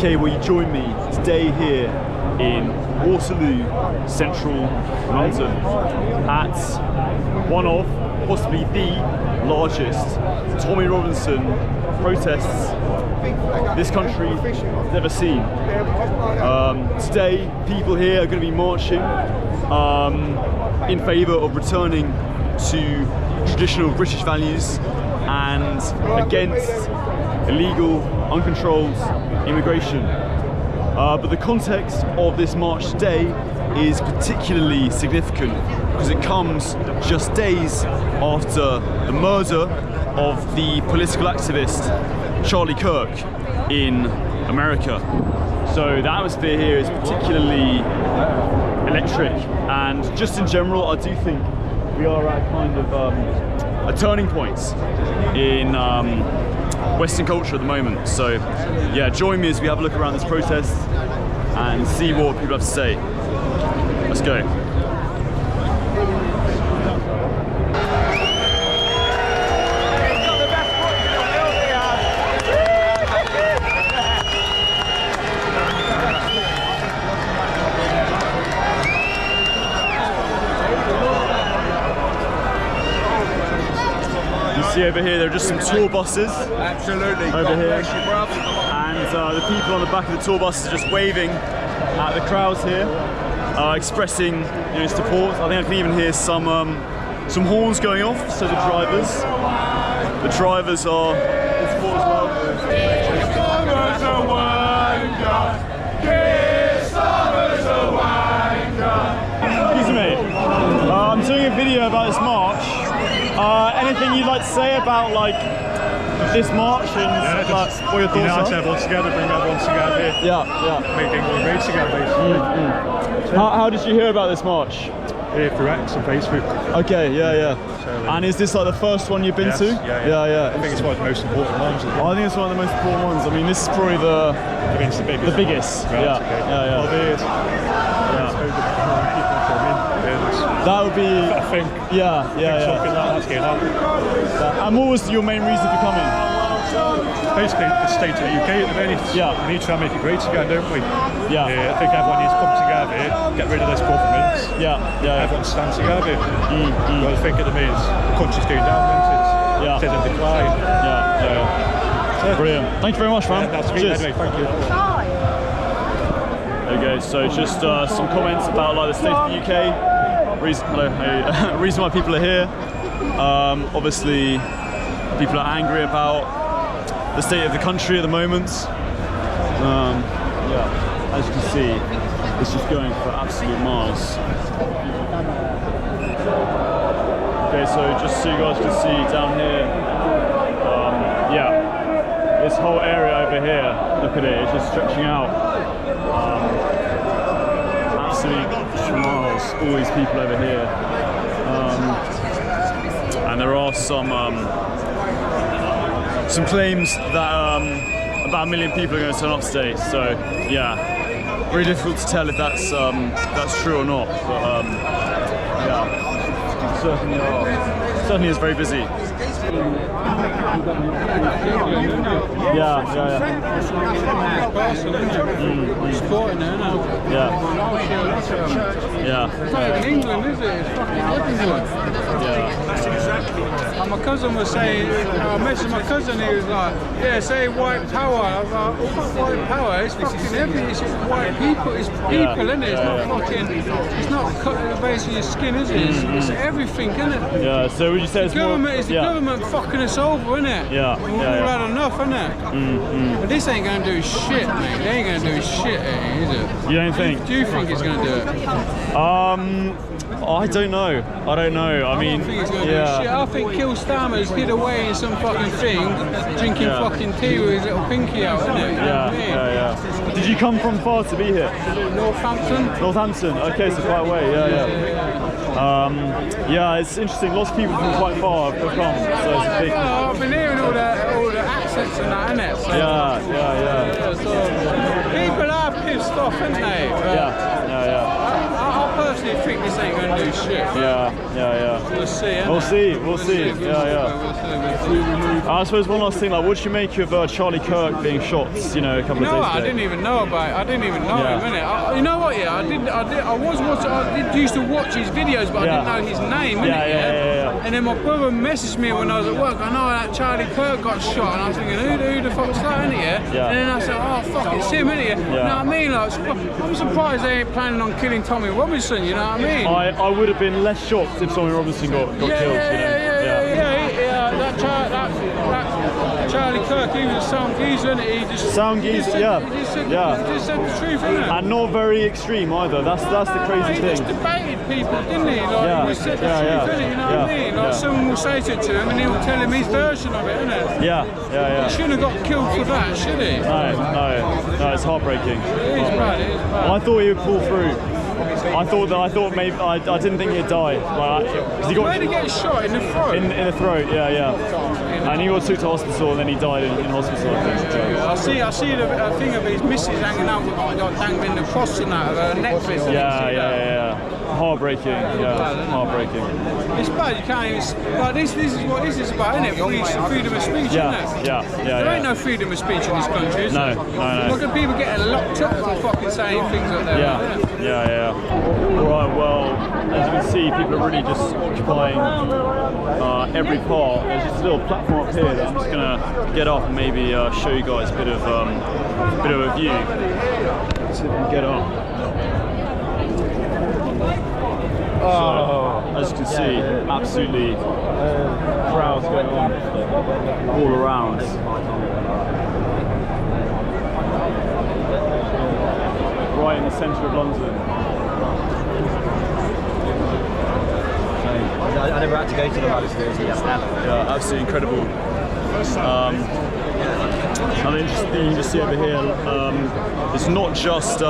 Okay, well, you join me today here in Waterloo, central London, at one of, possibly the largest Tommy Robinson protests this country has ever seen. Today, people here are going to be marching in favour of returning to traditional British values and against illegal, uncontrolled immigration. But the context of this march today is particularly significant because it comes just days after the murder of the political activist Charlie Kirk in America. So the atmosphere here is particularly electric, and just in general I do think we are at kind of a turning point in Western culture at the moment. So yeah, join me as we have a look around this protest and see what people have to say. Let's go. See over here, there are just some tour buses. Absolutely. Over here. And the people on the back of the tour buses are just waving at the crowds here, expressing support. I think I can even hear some horns going off, so the drivers are in support as well. Excuse me, I'm doing a video about this march. Anything you'd like to say about this march and what your thoughts are? Everyone together, bring everyone together. Yeah. Make everyone race together, basically. How did you hear about this march? Through X and Facebook. Okay, yeah. So, and is this the first one you've been to? Yeah. I think it's one of the most important ones. I think it's one of the most important ones. I mean, this is probably the biggest. Right, yeah. Well, there is. That would be, I think. Yeah. Something like that's going on. And what was your main reason for coming? Basically, the state of the UK at the minute. Yeah. We need to try and make it great again, don't we? Yeah. I think everyone needs to come together, get rid of this government. Yeah. Everyone stand together. Well, I think at the minute, the country's going down, it's in decline. Yeah. Brilliant. Thank you very much, man. That's me. Anyway, thank you. Okay, so just some comments about the state of the UK. Reason why people are here. Obviously, people are angry about the state of the country at the moment. As you can see, it's just going for absolute miles. Okay, so just so you guys can see down here, this whole area over here, look at it, it's just stretching out. Miles, all these people over here, and there are some claims that about 1 million people are going to turn up today. So yeah, very difficult to tell if that's true or not. But certainly is very busy. Yeah. Supporting her now. Yeah. It's not even England, is it? It's fucking everywhere. And my cousin was saying, I messaged my cousin, he was like, say white power. I was like, what's white power? It's fucking everything. It's white people. It's people, isn't it? It's not fucking. It's not cutting the base of your skin, is it? It's everything, isn't it? Yeah. So would you say it's government? It's the government fucking us over, isn't it? Yeah. We've all had enough, isn't it? But this ain't going to do shit, mate. They ain't going to do shit, is it? You don't think? Do you think it's going to do it? I don't know. I mean, I think it's going to do shit. I think Kill Starmer's hid away in some fucking thing, drinking fucking tea with his little pinky out, isn't it? Yeah. Did you come from far to be here? Northampton. Okay, so quite away. Yeah, it's interesting. Lots of people from quite far have come. So it's a big. I've been hearing all the accents and that, innit? So, yeah. So people are pissed off, aren't they? Yeah. I personally honestly think this ain't going to do shit. Yeah. We'll see. We'll see. I suppose one last thing, like, what did you make of Charlie Kirk being shot? You know, a couple of days ago. I didn't even know about it. I didn't even know him, innit? You know what? Yeah, I used to watch his videos, but I didn't know his name, innit? And then my brother messaged me when I was at work. I know that Charlie Kirk got shot, and I was thinking, who the fuck's that, innit? And then I said, oh fuck, it's him, innit? You know what I mean? Like, I'm surprised they ain't planning on killing Tommy Robinson. You know what I mean? I would have been less shocked if Tommy Robinson got killed. That Charlie Kirk, he was a sound geezer, isn't he? He just said the truth, innit? And not very extreme either. That's the crazy thing. He just debated people, didn't he? Like, he said the truth, innit? You know what I mean? Like, someone will say it to him and he'll tell him his version of it, innit? Yeah. He shouldn't have got killed for that, should he? No, it's heartbreaking. It is bad. I thought he would pull through. I thought maybe I didn't think he'd die. Where did he get shot? In the throat? In the throat, yeah. And he got took to hospital and then he died in hospital. I see the thing of his missus hanging out with like dangling the cross and that of her necklace. Yeah. Heartbreaking. Heartbreaking. It's bad. You can't even. Like this is what this is about, isn't it? Freedom of speech, isn't it? Yeah. There ain't no freedom of speech in this country, is there? No. Look at people getting locked up for fucking saying things like that. Yeah. Alright, well, as you can see, people are really just occupying every part. There's just a little platform up here that I'm just gonna get up and maybe show you guys a bit of a view. Let's see if we can get up. So, as you can see, absolutely crowds going on all around. Right in the centre of London. I never had to go to the rallies. Yeah, absolutely incredible. Another interesting thing you can see over here, it's not just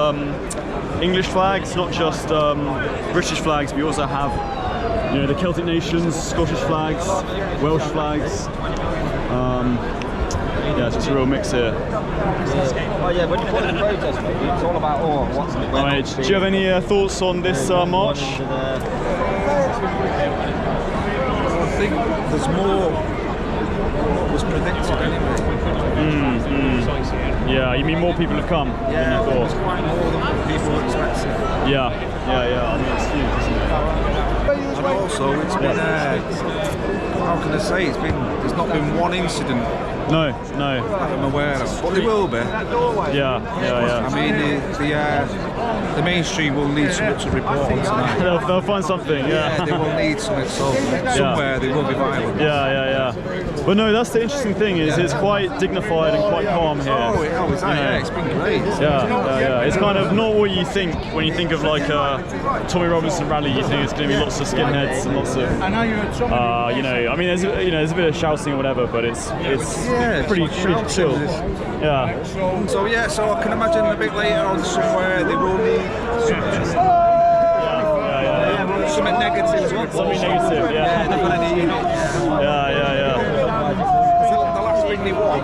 English flags, not just British flags. We also have, the Celtic nations, Scottish flags, Welsh flags. It's just a real mix here. When you call it a protest, it's all about what's it? Right, do you have any thoughts on this march? I think there's more was predicted anyway. Yeah, you mean more people have come than you thought? It's quite more than people were expecting. Yeah. I mean, it's huge. And also, it's been, how can I say, there's not been one incident No. that I'm aware of, but there will be. Yeah. I mean, the mainstream will need something to report on tonight. They'll find something, They will need something, so somewhere they will be violent. Yeah. But no, that's the interesting thing, is it's quite dignified and quite calm here. It's been great. Yeah. It's kind of not what you think when you think of like a Tommy Robinson rally. You think it's going to be lots of skinheads and lots of, I mean, there's a bit of shouting or whatever, but it's pretty chill. Yeah. So I can imagine a bit later on somewhere they will need something negative to report. Something negative, yeah. They're going to need it. Yeah. The last thing they want.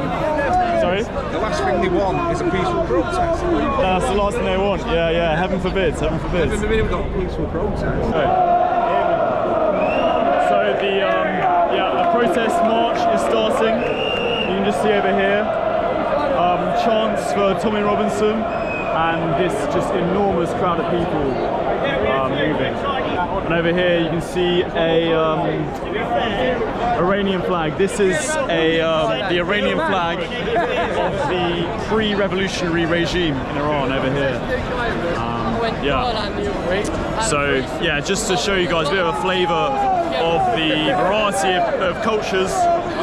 Sorry? The last thing they want is a peaceful protest. That's the last thing they want. Yeah. Heaven forbid. Heaven forbid we've got a peaceful protest. So the protest march is starting. You can just see over here chants for Tommy Robinson and this just enormous crowd of people moving. And over here you can see a Iranian flag. This is the Iranian flag of the pre-revolutionary regime in Iran over here. So just to show you guys a bit of a flavour of the variety of cultures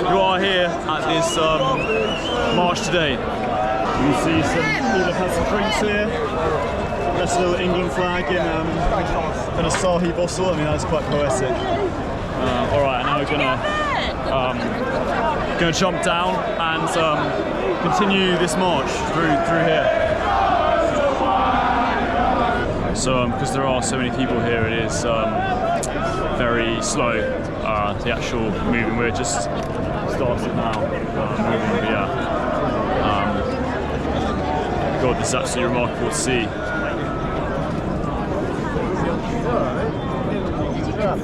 who are here at this march today. You can see some people have had some drinks here. That's a little England flag in a Asahi bottle. I mean, that's quite poetic. All right, now we're gonna jump down and continue this march through here. So, because there are so many people here, it is very slow. The actual movement, we're just started now. God, this is absolutely remarkable to see.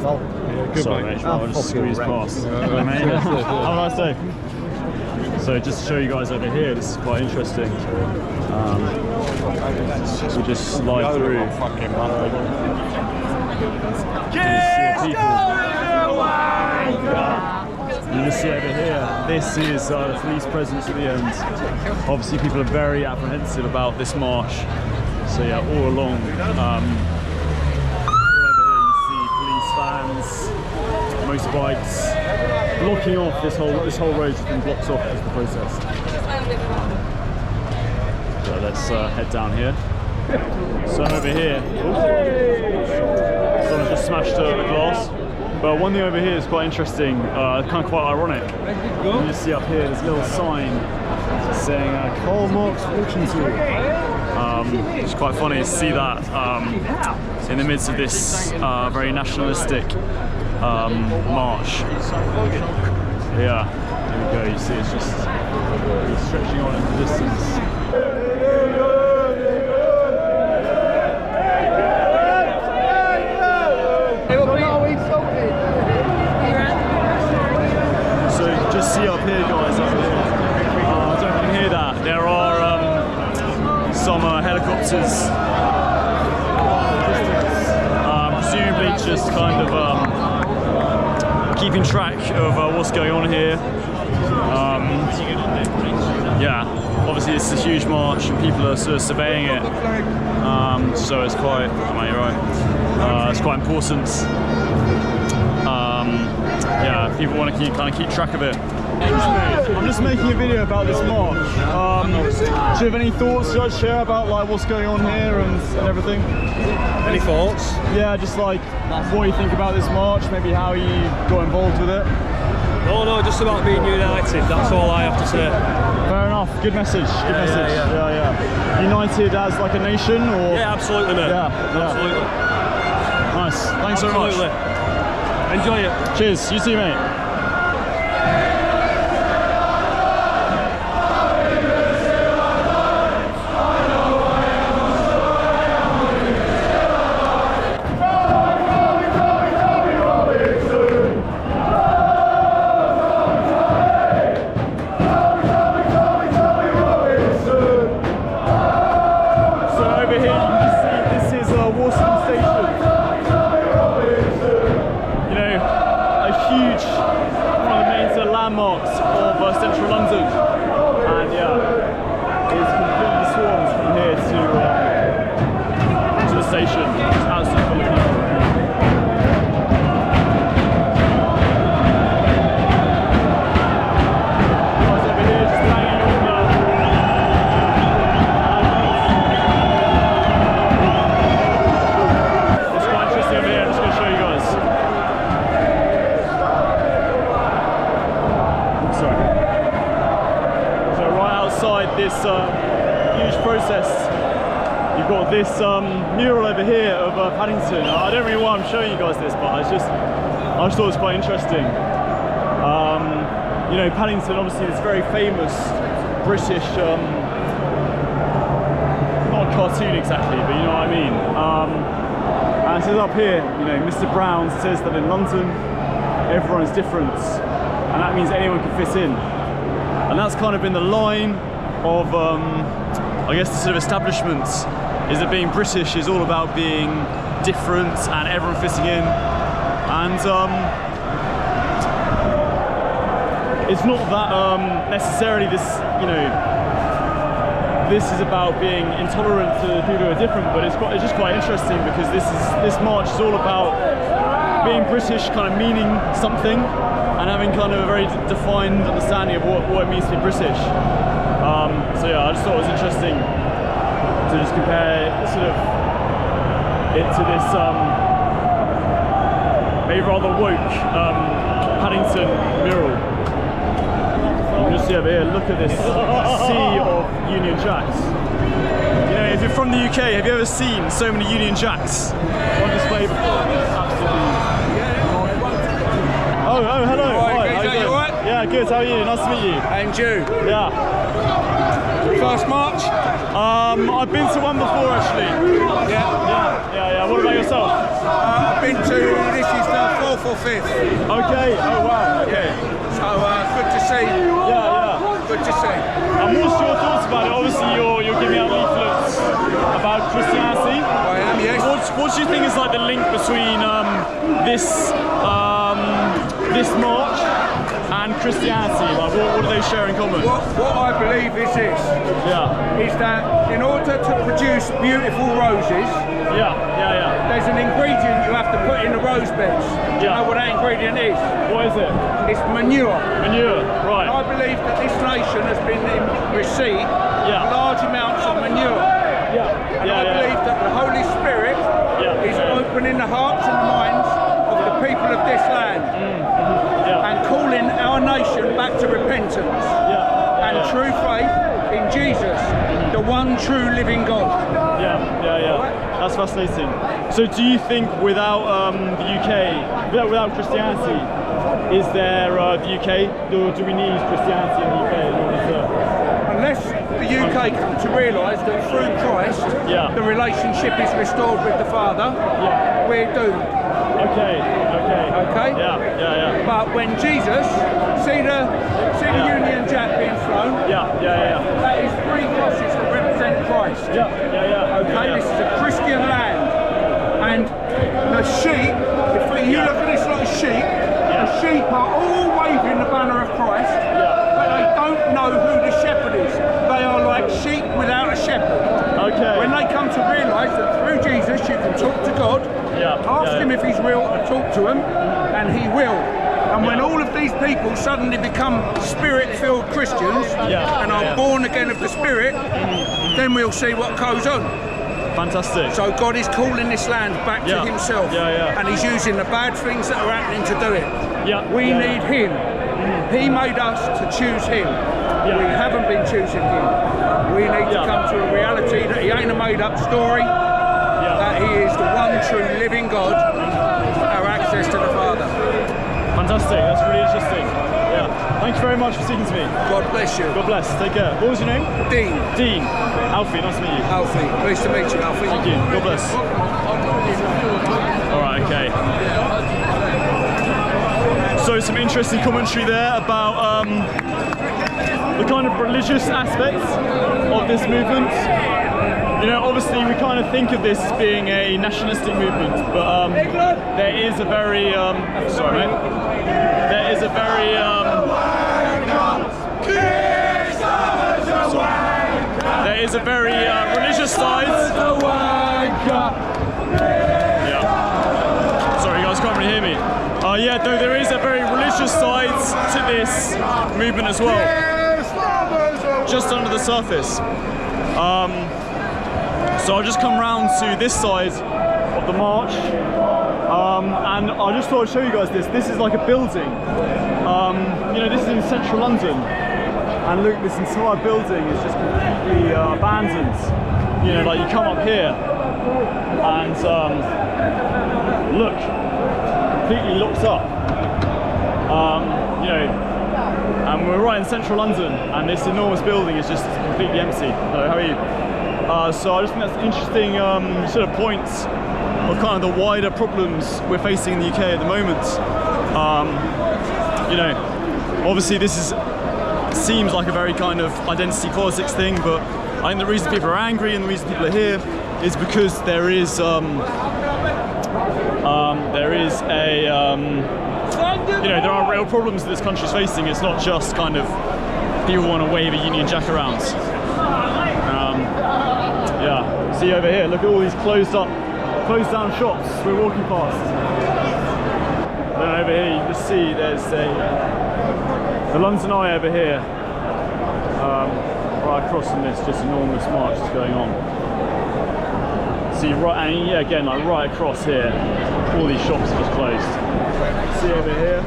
Well, Sorry, mate. I'll just squeeze past. Have a nice day. So just to show you guys over here, this is quite interesting. We just slide through. You can see over here, this is the police presence at the end. Obviously people are very apprehensive about this march. So yeah, all along, all over here you see police vans, motorbikes, blocking off this whole road has been blocked off as the protest. So let's head down here. So over here, someone just smashed a glass. But one thing over here is quite interesting, kind of quite ironic. You just see up here, there's a little sign saying Karl Marx walking tour. It's quite funny to see that in the midst of this very nationalistic march. Yeah, there we go, you see it's just stretching on in the distance. So just see up here guys, I don't know if you can hear that, there are some helicopters, presumably just kind of keeping track of what's going on here. Yeah, obviously it's a huge march and people are sort of surveying it, so it's quite, you're right, it's quite important. Yeah, people want to keep track of it. I'm just making a video about this march. Do you have any thoughts you'd share about like what's going on here and everything? Any thoughts? Yeah, just like what you think about this march, maybe how you got involved with it. No, just about being united, that's all I have to say. Fair enough, good message, good message. Yeah. United as like a nation or? Yeah, absolutely mate. Yeah. Absolutely. Nice, thanks so much. Enjoy it. Cheers, you too mate. Landmarks of central London, and yeah, it's completely swarmed from here to the station. It's absolutely full of people. Guys over here just hanging on it's quite interesting over here. I'm just going to show you guys. So right outside this huge protest, you've got this mural over here of Paddington. I don't really know why I'm showing you guys this, but I just thought it was quite interesting. You know, Paddington, obviously this very famous British, not a cartoon exactly, but you know what I mean. And it says up here, you know, Mr. Brown says that in London, everyone is different. And that means anyone can fit in. And that's kind of been the line of, I guess, the sort of establishment, is that being British is all about being different and everyone fitting in. And it's not that necessarily this, you know, this is about being intolerant to people who are different, but it's just quite interesting because this march is all about being British, kind of meaning something, and having kind of a very defined understanding of what it means to be British. So yeah, I just thought it was interesting to just compare sort of it to this maybe rather woke Paddington mural. You can just see over here, look at this sea of Union Jacks. You know, if you're from the UK, have you ever seen so many Union Jacks on display before? Absolutely. Oh, hello. Hi, how you doing? you alright? Yeah, good. How are you? Nice to meet you. And you? Yeah. First march? I've been to one before actually. Yeah. Yeah. What about yourself? I've been to, this is the 4th or 5th. Okay. Oh wow. Okay. So good to see. Yeah. Good to see. And what's your thoughts about it? Obviously, you're giving out leaflets about Christianity. I am, yes. What do you think is like the link between this march and Christianity? Like, what do they share in common? What I believe is this. Yeah. Is that in order to produce beautiful roses, Yeah. there's an ingredient you have to put in the rose beds. Do you know what that ingredient is? What is it? It's manure. Manure. Right. I believe that this nation has been received large amounts of manure. And I believe that the Holy Spirit is opening the hearts and minds of the people of this land and calling our nation back to repentance and true faith in Jesus, the one true living God. Yeah. That's fascinating. So, do you think without the UK, without Christianity, is there the UK? Or do we need Christianity in the UK in order to? Unless the UK come to realise that through Christ, the relationship is restored with the Father, we're doomed. Okay. Yeah. But when Jesus, see the Union Jack being thrown, that is 3 crosses that represent Christ. Okay, this is a Christian land, and the sheep, if you look at this like a sheep, the sheep are all waving the banner of Christ, but they don't know who the shepherd is. They are like sheep without a shepherd. Okay. When they come to realise that through Jesus you can talk to God, ask him if he's real and talk to him, and he will. And when all of these people suddenly become spirit-filled Christians and are born again of the Spirit, then we'll see what goes on. Fantastic. So God is calling this land back to himself, and he's using the bad things that are happening to do it. We need him. He made us to choose him. We haven't been choosing him. We need to come to a reality that he ain't a made-up story, that he is the one true living God, our access to the Father. Fantastic, that's really interesting. Thank you very much for speaking to me. God bless you. God bless, take care. What was your name? Dean. Dean. Alfie, nice to meet you. Alfie, pleased to meet you, Alfie. Thank you, God bless. Alright, okay. So some interesting commentary there about the kind of religious aspects of this movement. You know, obviously we kind of think of this as being a nationalistic movement, but there is a very, sorry mate, there is a very, there is a very religious side. Sorry guys, can't really hear me. No, there is a very religious side to this movement as well, just under the surface. So I'll just come round to this side of the march, and I just thought I'd show you guys this. This is like a building. You know, this is in central London, and look, this entire building is just completely abandoned. You know, like you come up here, and look, completely locked up. You know, and we're right in central London, and this enormous building is just completely empty. Hello, how are you? So I just think that's an interesting sort of points of kind of the wider problems we're facing in the UK at the moment. You know, obviously this seems like a very kind of identity politics thing, but I think the reason people are angry and the reason people are here is because there is a you know, there are real problems that this country's facing. It's not just kind of people want to wave a Union Jack around. See over here, look at all these closed down shops we're walking past. Then over here you can just see there's the London Eye over here. Right across from this, just enormous march that's going on. See right, and yeah, again, like right across here, all these shops are just closed. See over here,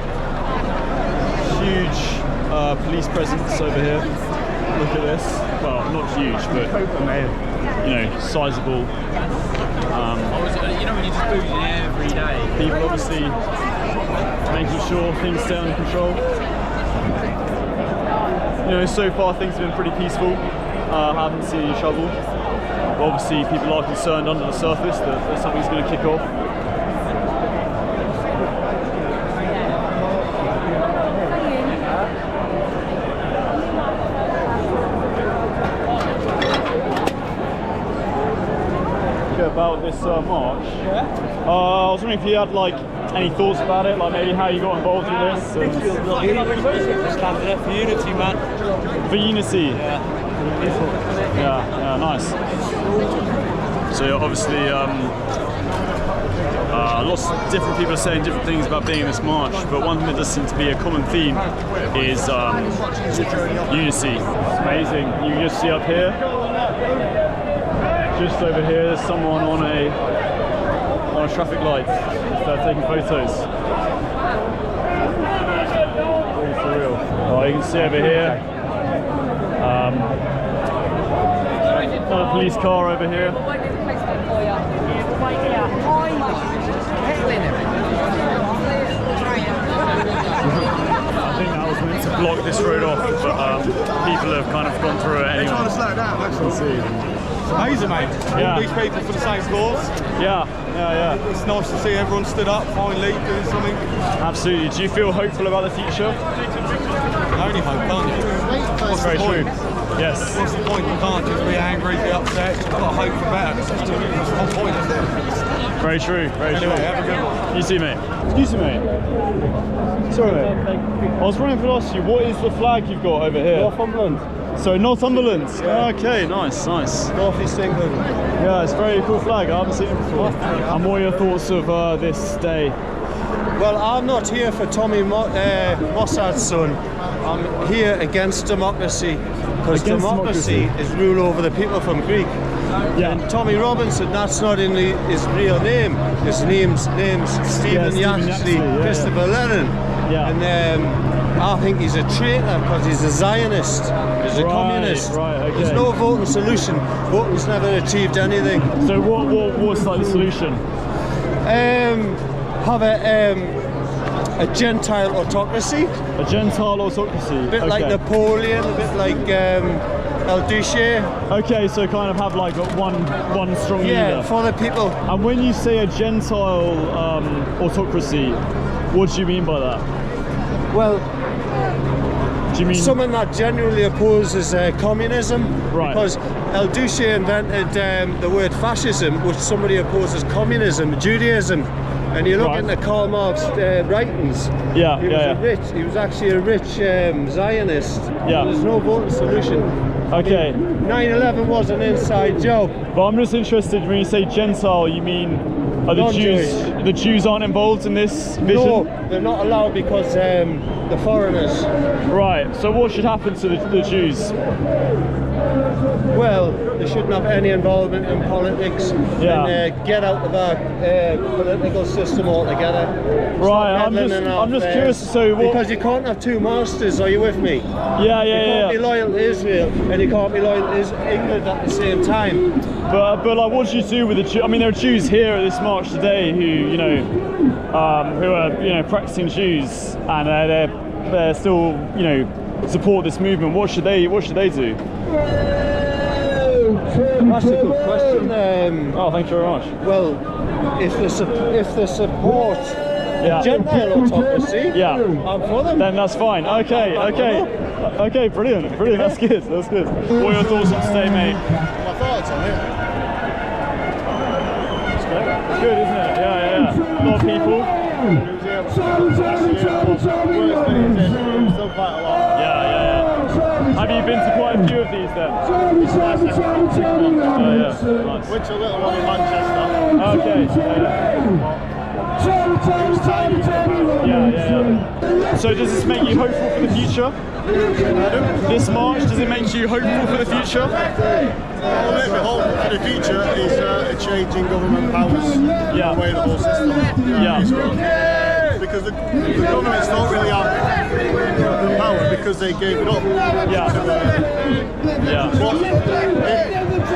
huge police presence over here. Look at this. Well, not huge, but you know, sizable. You know, when you're just boozing every day. People obviously making sure things stay under control. You know, so far things have been pretty peaceful. haven't seen any trouble. But obviously, people are concerned under the surface that something's going to kick off. About this march. I was wondering if you had like any thoughts about it, like maybe how you got involved in this. Standing up for unity, man. For unity. Yeah, nice. So obviously, lots of different people are saying different things about being in this march, but one thing that does seem to be a common theme is unity. It's amazing. You can just see up here. Just over here, there's someone on a traffic light, just taking photos. Really surreal. Oh, you can see over here, another police car over here. I think that was meant to block this road off, but people have kind of gone through it anyway. They're trying to slow it down, actually. See. It's amazing, mate. Yeah. All these people for the same cause. Yeah. It's nice to see everyone stood up finally doing something. Absolutely. Do you feel hopeful about the future? Only hope, can't you? What's Very the point? true. Yes. What's the point? You can't just be angry, be upset. You've got to hope for better. That's the whole point, isn't it? Very true. Very Anyway, true. have a good one. You too, mate. Excuse me, mate. Sorry, mate. I was wondering if I could ask you, what is the flag you've got over here? Northumberland. So Northumberland. Yeah. Okay, nice. North East England. Yeah, it's a very cool flag. I haven't seen it before. And what are your thoughts of this day? Well, I'm not here for Tommy Mossad's son. I'm here against democracy, because democracy is rule over the people from Greek. Yeah. And Tommy Robinson, that's not in his real name. His name's Stephen Yaxley, Christopher Lennon. Yeah. And I think he's a traitor because he's a Zionist. He's a communist. Right, okay. There's no voting solution. Voting's never achieved anything. So what's like the solution? Have a Gentile autocracy. A Gentile autocracy. A bit like Napoleon, a bit like El Duce. Okay, so kind of have like one strong leader. For the people. And when you say a Gentile autocracy, what do you mean by that? Well, do you mean someone that genuinely opposes communism? Right. Because El Duce invented the word fascism, which somebody opposes communism, Judaism. And you look into Karl Marx's writings. Yeah, He was actually a rich Zionist. Yeah. There's no voting solution. Okay. 9/11 was an inside job. But I'm just interested, when you say Gentile, you mean are the Jews aren't involved in this vision? No, they're not allowed because the foreigners. Right. So what should happen to the Jews? Well, they shouldn't have any involvement in politics. Yeah. And get out of our political system altogether. Right. I'm just curious. So what? Because you can't have two masters. Are you with me? Yeah. You can't be loyal to Israel and you can't be loyal to England at the same time. But like, what do you do with the Jews? I mean, there are Jews here at this march today who who are practicing Jews, and they're still support this movement. What should they do? That's a good question. Oh, thank you very much. Well, if they support Gentile autocracy, I'm for them. Then that's fine. Okay, brilliant. That's good. What are your thoughts on today, mate? My thoughts on it. It's good, isn't it? Yeah. A lot of people. Yeah. Have you been to quite a few of these then? Nice. Went to a little one in Manchester. Okay. Yeah. So does this make you hopeful for the future? This march, does it make you hopeful for the future? What makes me hopeful for the future is a change in government powers. Yeah. The way the whole system is run. Because the governments don't really have the power because they gave it up. But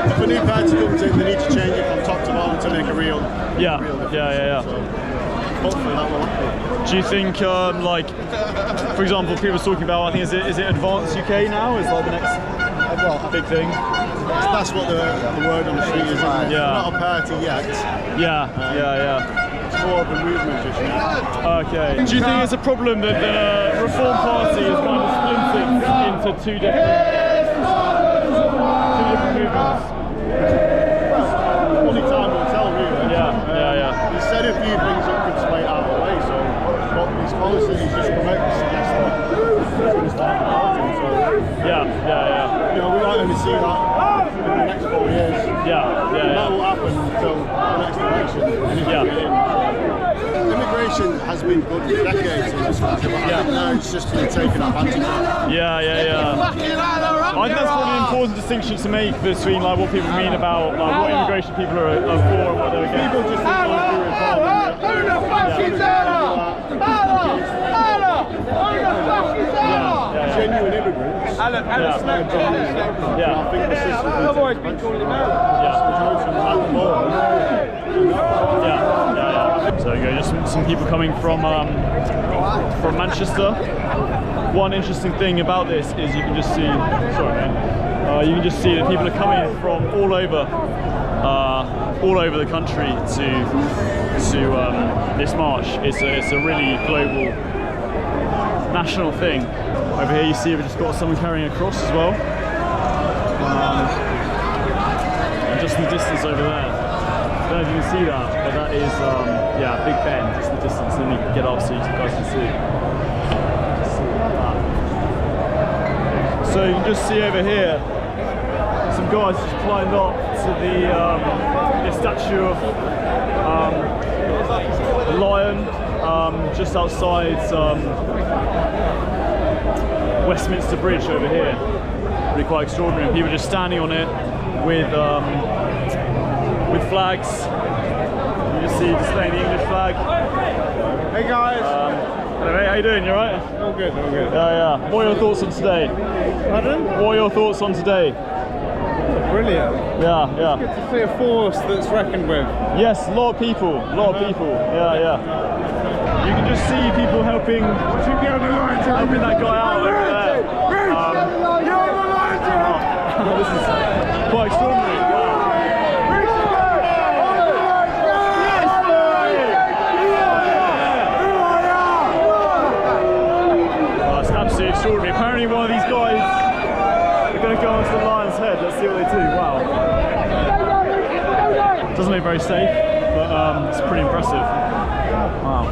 if a new party comes in, they need to change it from top to bottom to make a real difference. So hopefully that will happen. Do you think, for example, people are talking about, I think, is it Advance UK now? Is like the next? well, big thing. That's what the word on the street is, isn't it? Yeah. Not a party yet. It's more of a movement just now. Okay. Do you think it's a problem that the Reform Party is kind of splintered into two different movements? Only time will tell, really. Yeah. He said a few things that could sway out of the way, so what his policy is just promote to suggest that he's going to start the party. So, Yeah. you know, we might only see that in the next 4 years. That will happen until the next election. Immigration has been good for decades in this country, but I think now it's just been taken advantage of. Yeah. I think that's probably an important distinction to make between like what people mean about like what immigration people are for and what they're against. People just think genuine immigrants. I think the system is So you go, just some people coming from Manchester. One interesting thing about this is you can just see, you can just see that people are coming from all over the country to this march. It's a really global, national thing. Over here you see we've just got someone carrying a cross as well. And just in the distance over there, I don't know if you can see that, but that is, Big Ben, just in the distance, and then you can get up so you guys can see. So you can just see over here, some guys just climbed up to the statue of lion just outside Westminster Bridge over here. Really quite extraordinary. And people just standing on it with flags. You just see displaying the English flag. Hey guys! Hello mate, how you doing? You alright? All good. Yeah. What are your thoughts on today? Pardon? What are your thoughts on today? Brilliant. Yeah. Good to see a force that's reckoned with. Yes, a lot of people. Yeah. You can just see people helping that guy out over there. This is quite extraordinary. Well, it's absolutely extraordinary. Apparently one of these guys are going to go onto the lion's head. Let's see what they do. Wow. Doesn't look very safe, but it's pretty impressive. Wow.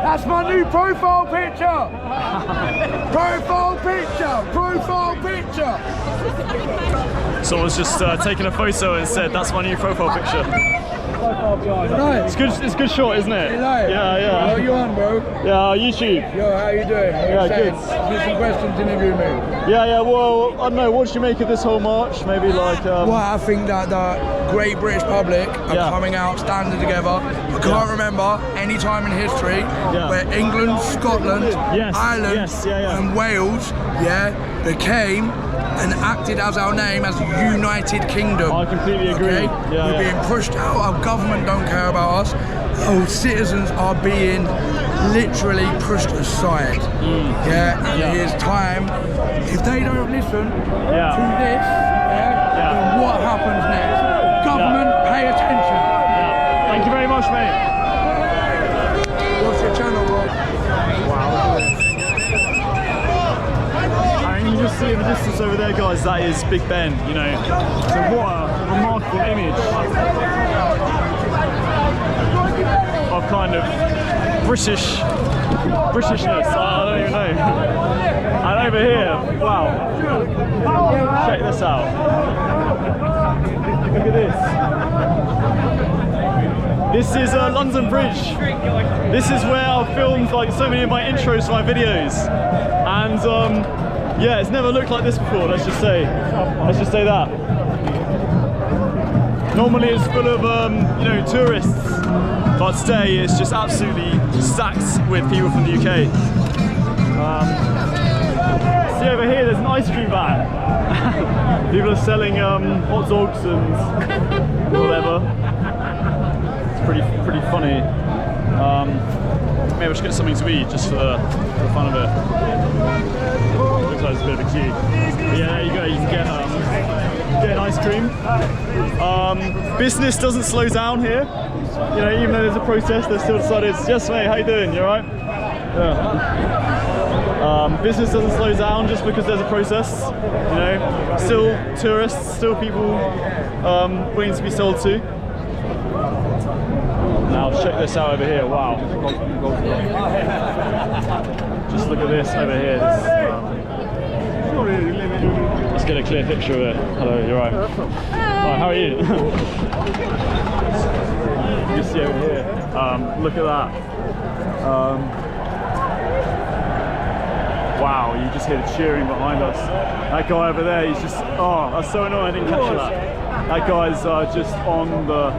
That's my new profile picture! Profile picture! Someone's just taken a photo and said, "That's my new profile picture." Nice. It's a good shot, isn't it? Yeah. How you on, bro? Yeah, YouTube. Yo, how you doing? Good. There's some questions interview me. Yeah. Well, I don't know. What did you make of this whole march? Maybe like. Well, I think that the great British public are coming out, standing together. I can't remember any time in history where England, Scotland, Ireland, and Wales, they came and acted as our name as United Kingdom. I completely agree. We're being pushed out. Our government don't care about us. Our citizens are being literally pushed aside. And it is time. If they don't listen to this, then what happens next? Government, pay attention. Thank you very much, mate. What's your channel, Rob? And you can just see in the distance over there, guys, that is Big Ben, you know. So what a remarkable image of kind of Britishness. I don't even know. And over here, wow. Check this out. Look at this. This is London Bridge. This is where I've filmed like so many of my intros for my videos. And it's never looked like this before, let's just say that. Normally it's full of tourists, but today it's just absolutely stacked with people from the UK. See over here, there's an ice cream van. People are selling hot dogs and whatever. It's pretty funny. maybe I should get something to eat just for the fun of it. Looks like it's a bit of a queue. But yeah, there you go. You can get an ice cream. Business doesn't slow down here. You know, even though there's a protest, they've still decided, yes mate, how you doing? You alright? Yeah. Business doesn't slow down just because there's a protest. You know, still tourists, still people waiting to be sold to. Now check this out over here. Wow. Just look at this over here. Let's get a clear picture of it. Hello, you're right. Hi, how are you? You see over here. Look at that. Wow, you just hear the cheering behind us. That guy over there, he's just, oh, that's so annoying, I didn't catch that. That guy's just on the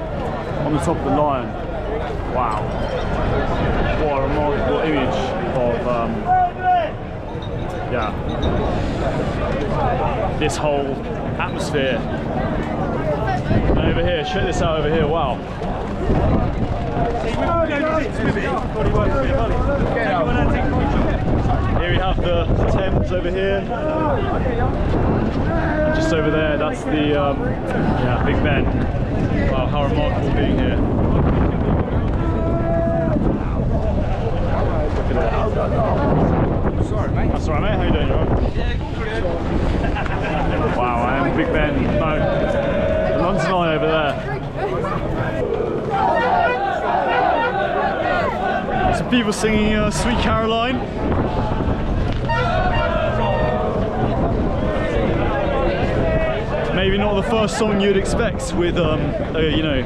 top of the line. Wow. What a remarkable image of, yeah, this whole atmosphere. And over here, check this out over here, wow. Here we have the Thames over here. And just over there, that's the yeah, Big Ben. Wow, how remarkable being here. Look at that. Sorry, mate. That's alright, mate. How you doing? You alright? Yeah, good. Wow, I am Big Ben. No, the London Eye over there. Some people singing Sweet Caroline. Maybe not the first song you'd expect with, you know,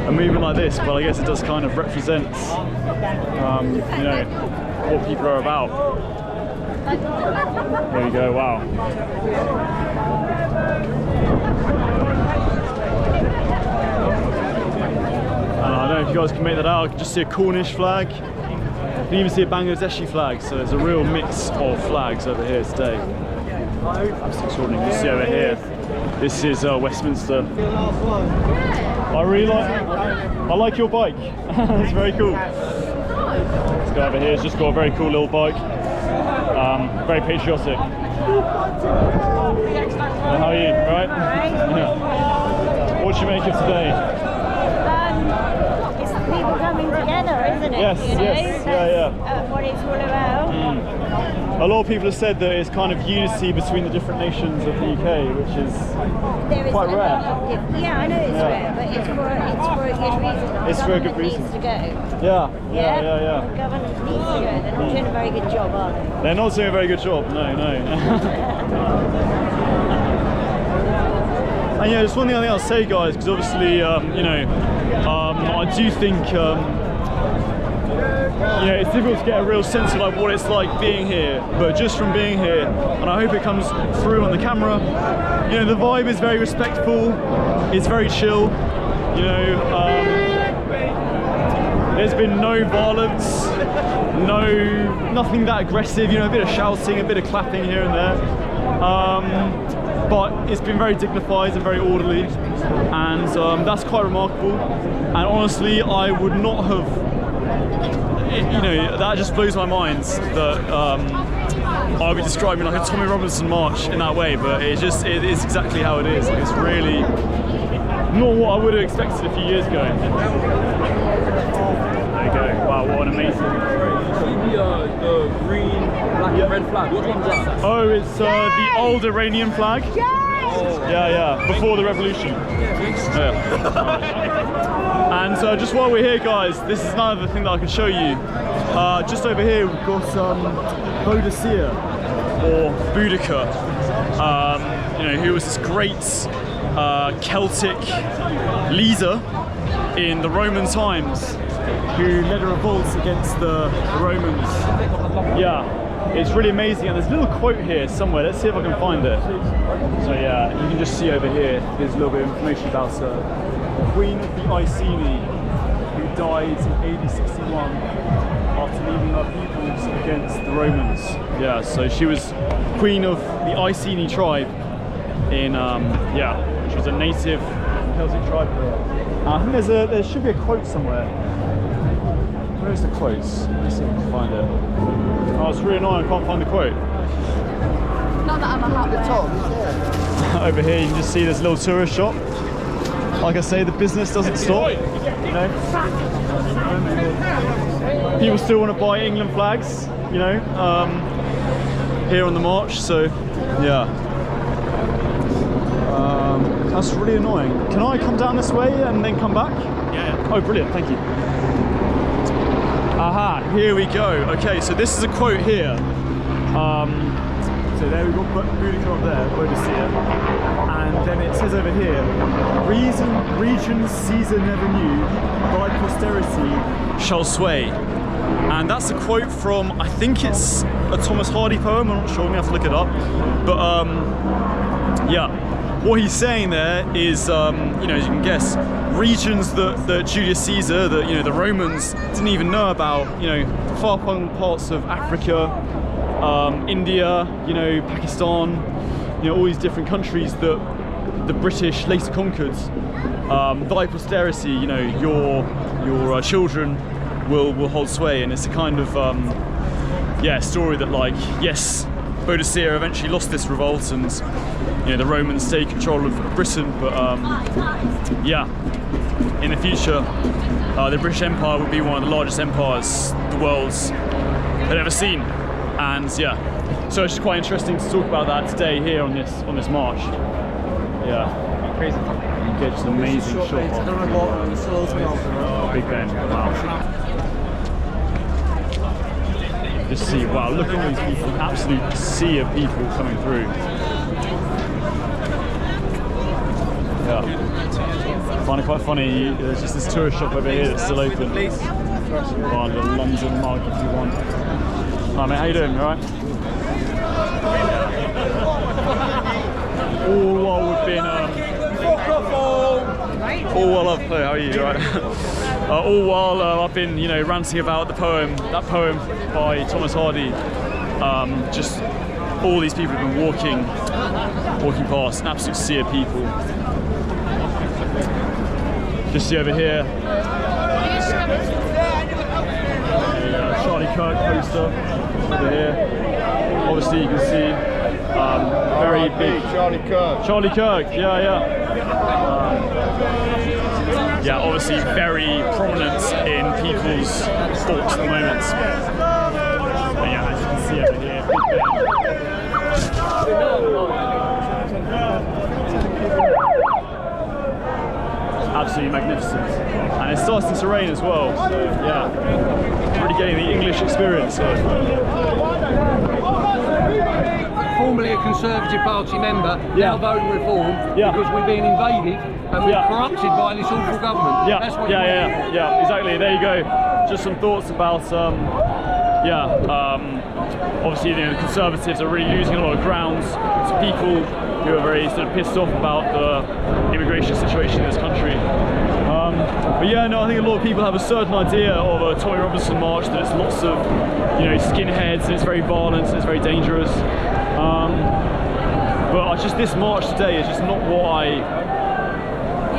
a movement like this, but I guess it does kind of represent, you know, what people are about. There you go, wow. And I don't know if you guys can make that out, I can just see a Cornish flag. You can even see a Bangladeshi flag, so there's a real mix of flags over here today. That's extraordinary. You see over here, this is Westminster. I like your bike. It's very cool. This guy over here has just got a very cool little bike. Very patriotic. How are you? Right? Yeah. What do you make of today? It's people coming together, isn't it? Yes, you know? yes, That's what it's all about. A lot of people have said that it's kind of unity between the different nations of the UK, which is quite rare. Yeah, I know it's rare, but it's for a good reason. It's for a good reason. Needs to go. Yeah. The government needs to go. They're not doing a very good job, are they? They're not doing a very good job, no. And yeah, just one thing I think I'll say, guys, because obviously, you know, I do think, you know, it's difficult to get a real sense of like what it's like being here, but just from being here, and I hope it comes through on the camera, you know, the vibe is very respectful, it's very chill, you know, there's been no violence, nothing that aggressive, you know, a bit of shouting, a bit of clapping here and there, but it's been very dignified and very orderly, and that's quite remarkable. And honestly, I would not have, you know, that just blows my mind that I'll be describing like a Tommy Robinson march in that way, but it is exactly how it is. Like, it's really not what I would have expected a few years ago. There you go. Wow, what an amazing. The green, black and red flag. Which one's that? Oh, it's the old Iranian flag. Yeah, before the revolution. Yeah. And just while we're here, guys, this is another thing that I can show you. Just over here, we've got Boadicea, or Boudica, you know, who was this great Celtic leader in the Roman times, who led a revolt against the Romans. Yeah, it's really amazing, and there's a little quote here somewhere. Let's see if I can find it. So yeah, you can just see over here, there's a little bit of information about the Queen of the Iceni, who died in AD 61 after leading her peoples against the Romans. Yeah, so she was Queen of the Iceni tribe in, yeah, which was a native Celtic tribe. I think there should be a quote somewhere. Where Where's the quotes? Let's see if I can find it. Oh, it's really annoying, I can't find the quote. Not that I'm a hot one. Over here you can just see this little tourist shop. Like I say, the business doesn't stop, you know. People still want to buy England flags, you know, here on the march, so yeah. That's really annoying. Can I come down this way and then come back? Yeah. Oh, brilliant, thank you. Aha, here we go. Okay, so this is a quote here. So there we've got Boudica up there, Boadicea. And then it says over here, regions Caesar never knew, by posterity shall sway. And that's a quote from, I think it's a Thomas Hardy poem, I'm not sure, I'm gonna have to look it up. But yeah, what he's saying there is, you know, as you can guess, regions that Julius Caesar, that, you know, the Romans didn't even know about, you know, far-flung parts of Africa, India, you know, Pakistan, you know, all these different countries that the British later conquered. Thy posterity, you know, your children will hold sway, and it's a kind of yeah, story that, like, yes, Boadicea eventually lost this revolt, and you know, the Romans take control of Britain, but yeah, in the future the British Empire would be one of the largest empires the world's had ever seen. And yeah, so it's just quite interesting to talk about that today here on this march. Yeah, crazy. You get just an amazing shot. Big Ben. Wow. Just see, wow, look at all these people, an absolute sea of people coming through. Yeah. I find it quite funny, there's just this tourist shop over here that's still open. Oh, a little London mug if you want. Hi mate, how you doing? You alright? All while we've been all while I've how are you? Right? All while I've been, you know, ranting about that poem by Thomas Hardy. Just all these people have been walking past, an absolute sea of people. Just see over here, Charlie Kirk poster over here. Obviously, you can see very big Charlie Kirk. Charlie Kirk, yeah. Yeah, obviously very prominent in people's thoughts at the moment. But yeah, as you can see over here, absolutely magnificent. And it's starting to rain as well, so yeah, really getting the English experience here. Formerly a Conservative Party member, now voting reform because we're being invaded and we're corrupted by this awful government. Yeah, that's what yeah, exactly. There you go. Just some thoughts about, obviously, you know, the Conservatives are really losing a lot of ground to people who are very sort of pissed off about the immigration situation in this country. But yeah, no, I think a lot of people have a certain idea of a Tommy Robinson march, that it's lots of, you know, skinheads, and it's very violent, and it's very dangerous. But just this march today is just not what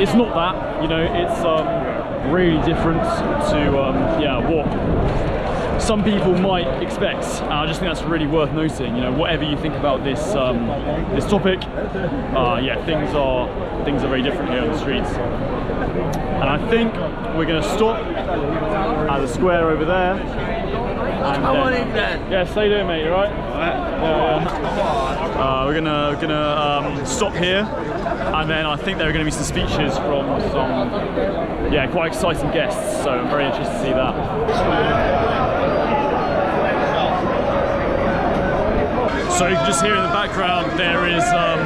it's not that, you know, it's really different to, what some people might expect. And I just think that's really worth noting, you know, whatever you think about this this topic, yeah, things are very different here on the streets. And I think we're going to stop at the square over there. And yeah, stay there, mate. You alright? Yeah. We're gonna stop here, and then I think there are going to be some speeches from some, quite exciting guests. So I'm very interested to see that. So you can just hear in the background there is a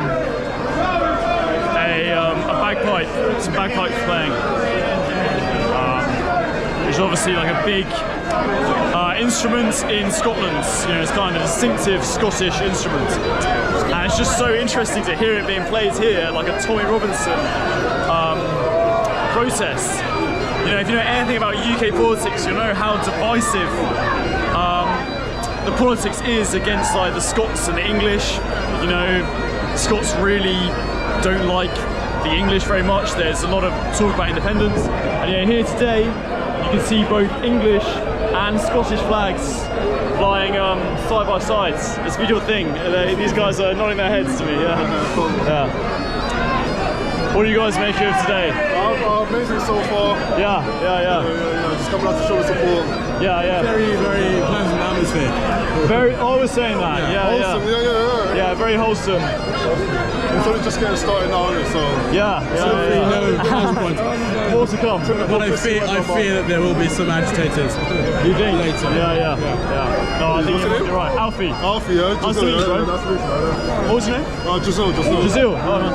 bagpipe, some bagpipes playing. Which is obviously like a big instrument in Scotland. You know, it's kind of a distinctive Scottish instrument. And it's just so interesting to hear it being played here, like a Tommy Robinson protest. You know, if you know anything about UK politics, you know how divisive the politics is against like the Scots and the English. You know, the Scots really don't like the English very much. There's a lot of talk about independence. And yeah, here today you can see both English and Scottish flags flying side by side. It's a beautiful thing. These guys are nodding their heads to me. Yeah. What do you guys make of today? Amazing so far. Yeah. Just coming out to show the support. Yeah. Very, very pleasant atmosphere. Very. I was saying that. Wholesome. Yeah, very wholesome. It's only just getting started now, isn't it? So yeah. More to come. But I fear that there will be some agitators. You think? Later. Yeah. No, I think you're right. Alfie, yeah. Nice to meet you, bro. What was your name? Giselle. Giselle. Oh, no.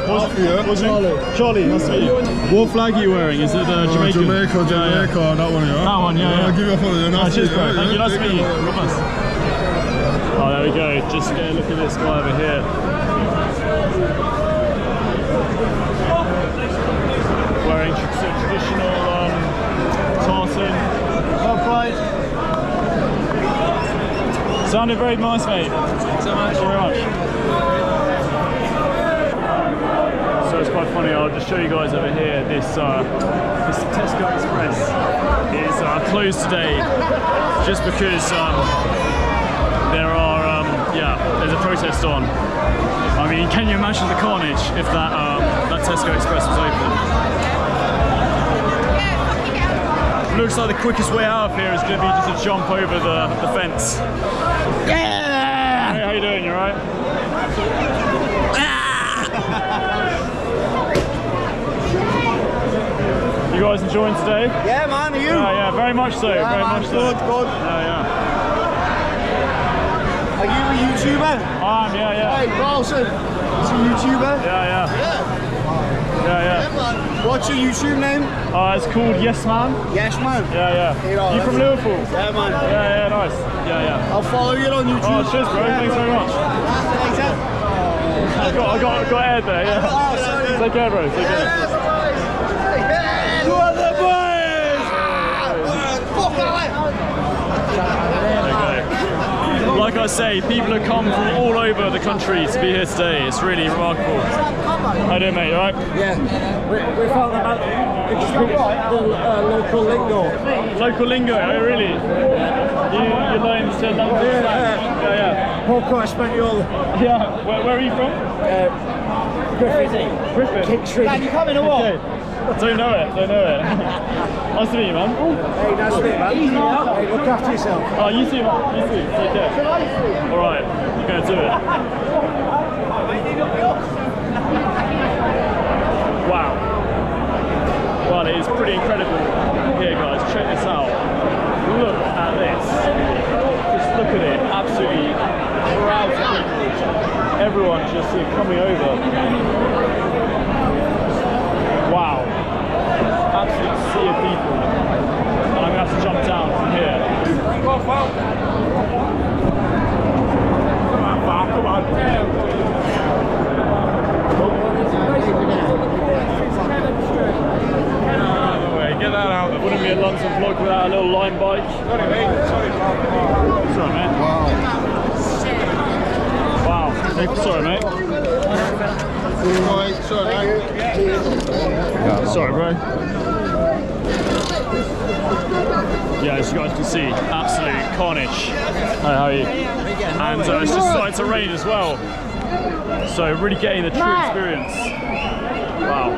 Alfie, yeah. What's your name? Charlie. Nice to meet you. What flag are you wearing? Is it Jamaican? Jamaica, that one, yeah. That one, yeah. I'll give you a follow. Nice to meet you. Thank you. Nice to meet you. Oh, there we go. Just get a look at this guy over here. Wearing traditional tartan. Well played. Sounded very nice, mate. Thanks so much. Very much. So it's quite funny. I'll just show you guys over here. This Tesco Express is closed today, just because there's a protest on. I mean, can you imagine the carnage if that Tesco Express was open? Looks like the quickest way out of here is going to be just to jump over the fence. Yeah! Hey, how you doing? You alright? You guys enjoying today? Yeah, man, are you? Yeah, very much so. Yeah, very man, much so. Good. Yeah. Are you a YouTuber? Yeah. Hey, Carlson, is he a YouTuber? Yeah. What's your YouTube name? It's called Yes Man. Yes Man? Yeah. You from Liverpool? Yeah, man. Yeah, nice. Yeah. I'll follow you on YouTube. Oh, cheers, bro. Thanks very much. I got aired there, yeah. Oh, sorry. Take care, bro. Take care. You are the boys! Fuck Like I say, people have come from all over the country to be here today. It's really remarkable. How you doing, mate? You alright? Yeah. We found out the local lingo. Local lingo? Oh, really? You learned to love the slang? Yeah. Porco Espanol. Yeah. Where are you from? Griffith. Kickstreet. Man, you coming or what? Okay. Don't know it. Nice to meet you, man. Hey, nice to meet you, man. Hey, look after yourself. Oh, you too, man. You too. Take care. Alright, you're going to do it. Wow. Well, it is pretty incredible here, guys. Check this out. Look at this. Just look at it. Absolutely crowds of people. Everyone just coming over. Wow. Absolute sea of people. And I'm going to have to jump down from here. Come on. Get that out. It wouldn't be a London vlog without a little line bike. Sorry, mate. Sorry, mate. Wow. Sorry, mate. Sorry, bro. Yeah, as you guys can see, absolute carnage. Hi, how are you? And it's just starting to rain as well. So really getting the true experience. Wow.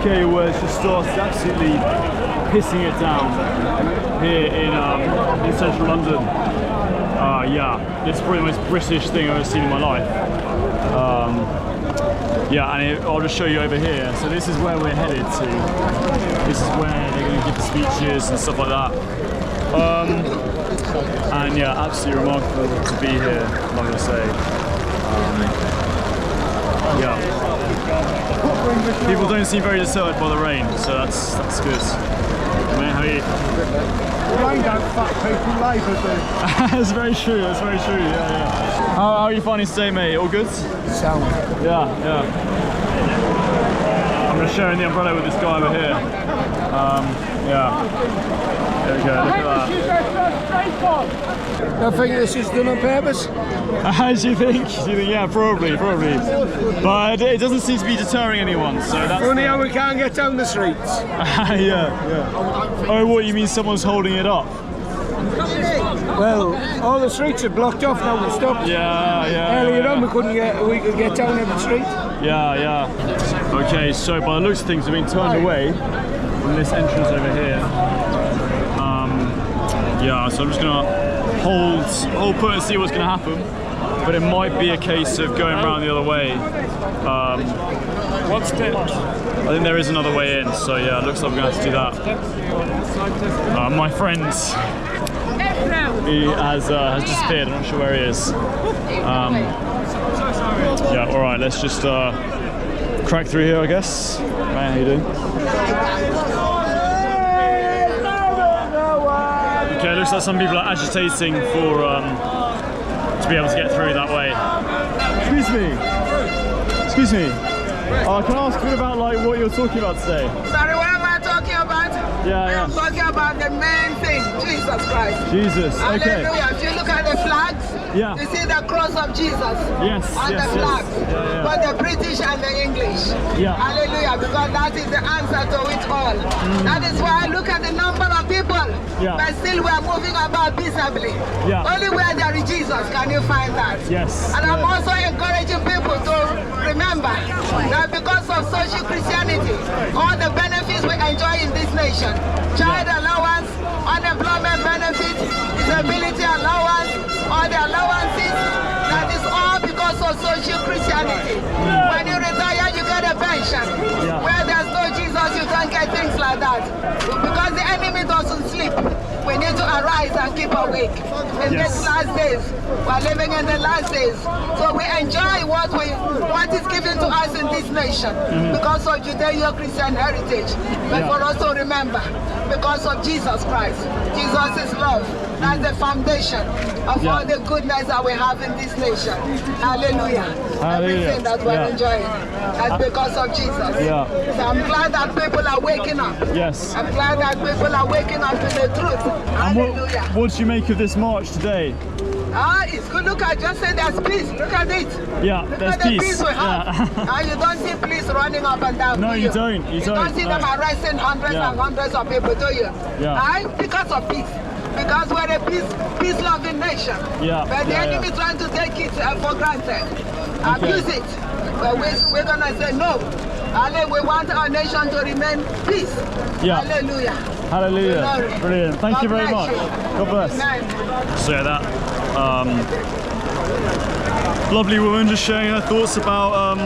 Okay, well, it just starts absolutely pissing it down here in central London. Yeah, it's probably the most British thing I've ever seen in my life. Yeah, and I'll just show you over here. So this is where we're headed to. This is where they're going to give the speeches and stuff like that. And yeah, absolutely remarkable to be here, like I say. Yeah. People don't seem very disturbed by the rain, so that's good. Mate, how are you? Rain don't fuck people, labour do. That's very true, yeah. How are you finding today, mate? All good? Sound. Yeah. I'm just sharing the umbrella with this guy over here. Yeah. There we go, look at that. I think this is done on purpose. Do you think? Yeah, probably. But it doesn't seem to be deterring anyone, so that's... Funny how we can't get down the streets. yeah. Oh, what, you mean someone's holding it up? Well, all the streets are blocked off now, we're stopped. Yeah. Earlier on we could get down every street. Yeah. Okay, so by the looks of things, we've been turned away from this entrance over here. Yeah, so I'm just gonna hold put and see what's gonna happen. But it might be a case of going around the other way. What's that? I think there is another way in, so yeah, it looks like we're gonna have to do that. My friend, he has disappeared. I'm not sure where he is. Yeah, all right, let's just crack through here, I guess. Man, how you doing? Okay, it looks like some people are agitating for to be able to get through that way. Excuse me. Can I ask you about what you're talking about today? Sorry, what am I talking about? Yeah. I'm talking about the main thing, Jesus Christ. Jesus, okay. Hallelujah. If you look at the flags, you see the cross of Jesus on the flags. But the British and the English. Hallelujah, because that is the answer to it all. That is why I look at the number of people, but still we are moving about peaceably. Only where there is Jesus can you find that. And I'm also encouraging people to remember that because of social Christianity, all the benefits we enjoy in this nation, child allowance, unemployment benefit, disability allowance, all the allowances, that is all because of social Christianity. When you retire, you get a pension. Where there's no Jesus, you can't get things like that. Because the enemy doesn't sleep. We need to arise and keep awake. In these last days, we're living in the last days. So we enjoy what is given to us in this nation because of Judeo-Christian heritage. But for us to remember, because of Jesus Christ. Jesus is love. That's the foundation of all the goodness that we have in this nation. Hallelujah. Everything that we're enjoying. That's because of Jesus. So I'm glad that people are waking up. I'm glad that people are waking up to the truth. Hallelujah. What do you make of this march today? It's good. Look at, just say there's peace. Look at it. There's peace. The peace we have. You don't see police running up and down. No, you don't. You don't see them arresting hundreds and hundreds of people, do you? Because of peace. Because we're a peace-loving nation. But the enemy trying to take it for granted. Abuse it. But we're going to say no. We want our nation to remain peace. Hallelujah. Hallelujah. Brilliant. Thank you very much. God bless. Amen. So yeah, that lovely woman just sharing her thoughts about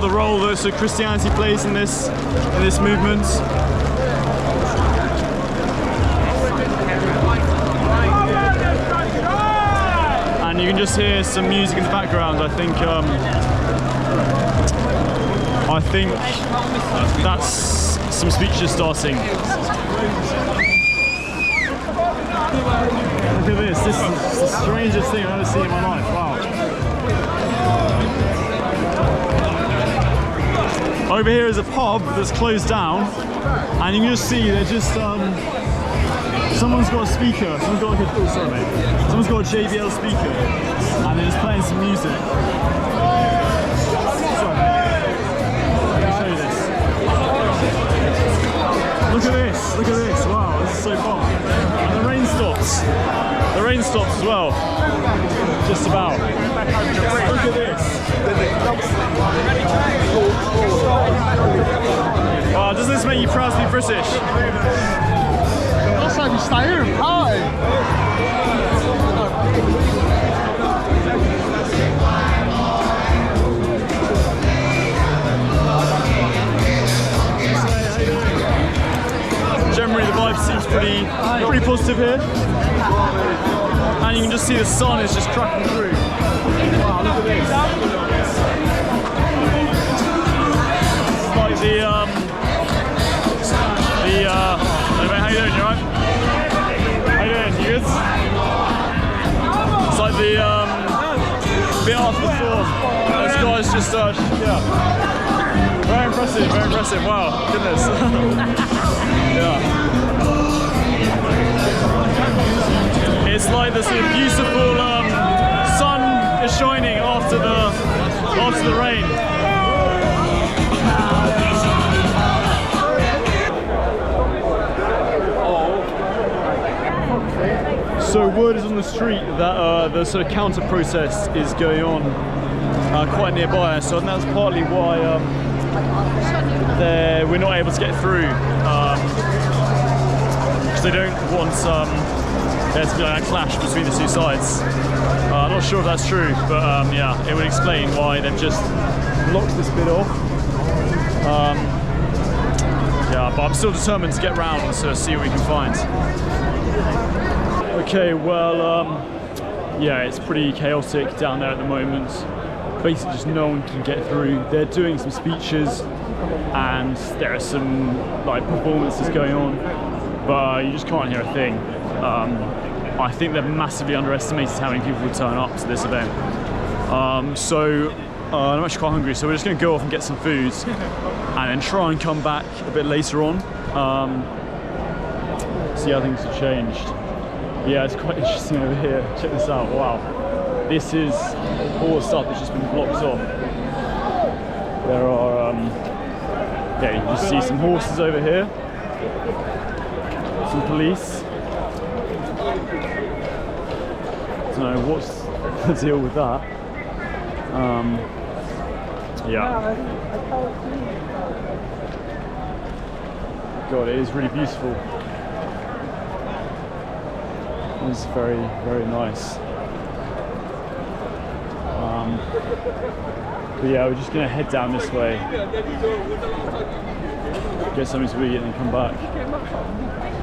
the role that Christianity plays in this movement. And you can just hear some music in the background. I think that's some speeches starting. Look at this. This is the strangest thing I've ever seen in my life. Wow. Over here is a pub that's closed down, and you can just see they're just someone's got a speaker. Someone's got like a someone's got a JBL speaker, and they're just playing some music. Look at this, wow, this is so fun. And the rain stops as well, just about. Look at this. Wow, doesn't this make you proud to be British? That's how you stay here and party. Generally the vibe seems pretty positive here. And you can just see the sun is just cracking through. Wow, look at this. It's like anyway, how you doing, you alright? How you doing, you good? It's like the bit after the storm. Those guys just, very impressive. massive. Wow, goodness. Yeah. It's like this beautiful sun is shining after the rain. So word is on the street that the sort of counter protest is going on quite nearby, so I think that's partly why we're not able to get through, because they don't want there to be like a clash between the two sides. I'm not sure if that's true, but yeah, it would explain why they've just blocked this bit off. Yeah, but I'm still determined to get round and sort of see what we can find. Okay, well, yeah, it's pretty chaotic down there at the moment. Basically, just no one can get through. They're doing some speeches, and there are some like performances going on, but you just can't hear a thing. I think they've massively underestimated how many people will turn up to this event. So I'm actually quite hungry, so we're just going to go off and get some food, and then try and come back a bit later on. See how things have changed. Yeah, it's quite interesting over here. Check this out. Wow. This is all the stuff that's just been blocked off. There are, yeah, you can just see some horses over here. Some police. I don't know what's the deal with that. Yeah. God, it is really beautiful. It's very, very nice. But yeah, we're just gonna head down this way, get something to eat, and then come back.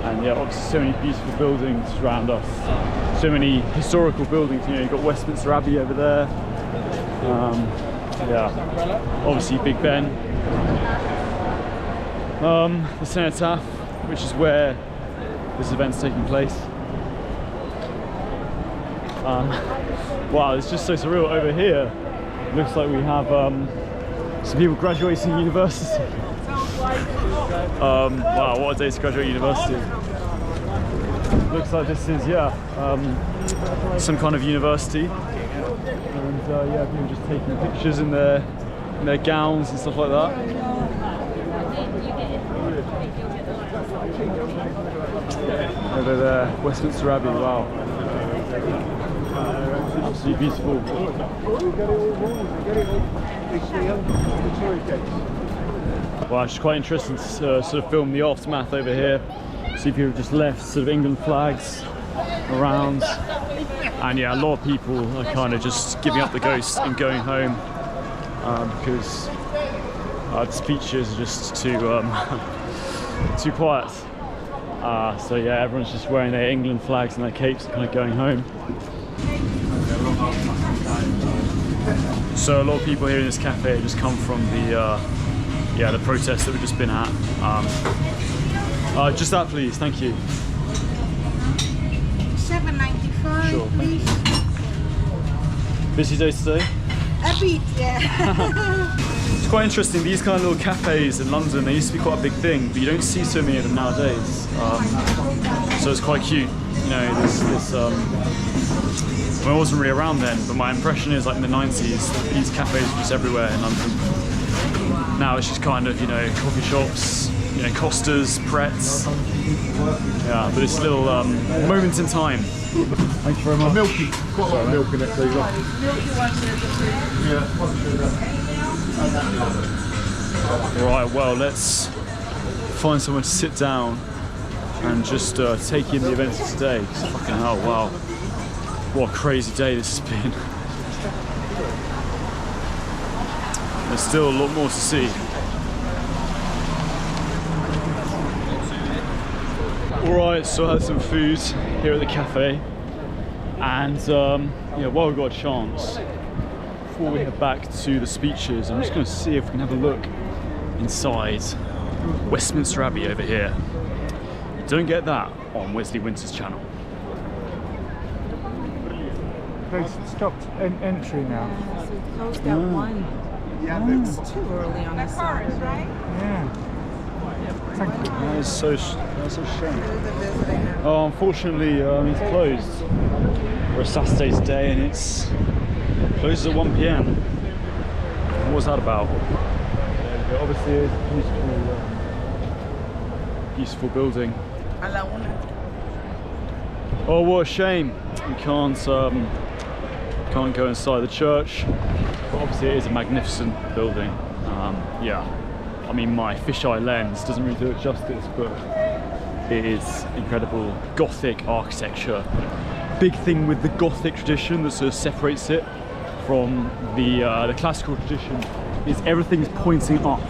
And yeah, obviously so many beautiful buildings around us. So many historical buildings. You know, you've got Westminster Abbey over there. Yeah, obviously Big Ben. The Cenotaph, which is where this event's taking place. Wow, it's just so surreal. Over here, looks like we have some people graduating university. Wow, what a day to graduate university. Looks like this is, yeah, some kind of university. And yeah, people just taking pictures in their gowns and stuff like that. Over there, Westminster Abbey, wow. Absolutely beautiful. Well, it's quite interesting to sort of film the aftermath over here. See people have just left sort of England flags around, and yeah, a lot of people are kind of just giving up the ghost and going home because the speeches are just too too quiet. So yeah, everyone's just wearing their England flags and their capes and kind of going home. So a lot of people here in this cafe just come from the yeah, the protest that we've just been at. Just that, please. Thank you. $7.95. Sure. Thank you. Busy day today? A bit, yeah. It's quite interesting. These kind of little cafes in London, they used to be quite a big thing, but you don't see so many of them nowadays. So it's quite cute. You know, this well, I wasn't really around then, but my impression is like in the 90s, these cafes were just everywhere in London. Now it's just kind of, you know, coffee shops, you know, Costas, Pretz. Yeah, but it's little moments in time. Thank you very much. Milky, quite a lot of milk in it, please. Right, well, let's find somewhere to sit down and just take in the events of today. Fucking hell, wow. What a crazy day this has been. There's still a lot more to see. Alright, so I had some food here at the cafe, and yeah, while we've got a chance, before we head back to the speeches, I'm just going to see if we can have a look inside Westminster Abbey over here. You don't get that on Wesley Winter's channel. They stopped entry now. So closed at 1. Yeah, It's too early on a Saturday. Yeah. That's so a shame. Oh, unfortunately, it's closed. We're Saturday today, and it's closes at 1 p.m. What was that about? Obviously, it's a beautiful building. Oh, what a shame! We can't go inside the church. But obviously, it is a magnificent building. Yeah, I mean, my fisheye lens doesn't really do it justice, but it is incredible Gothic architecture. Big thing with the Gothic tradition that sort of separates it from the classical tradition is everything's pointing up,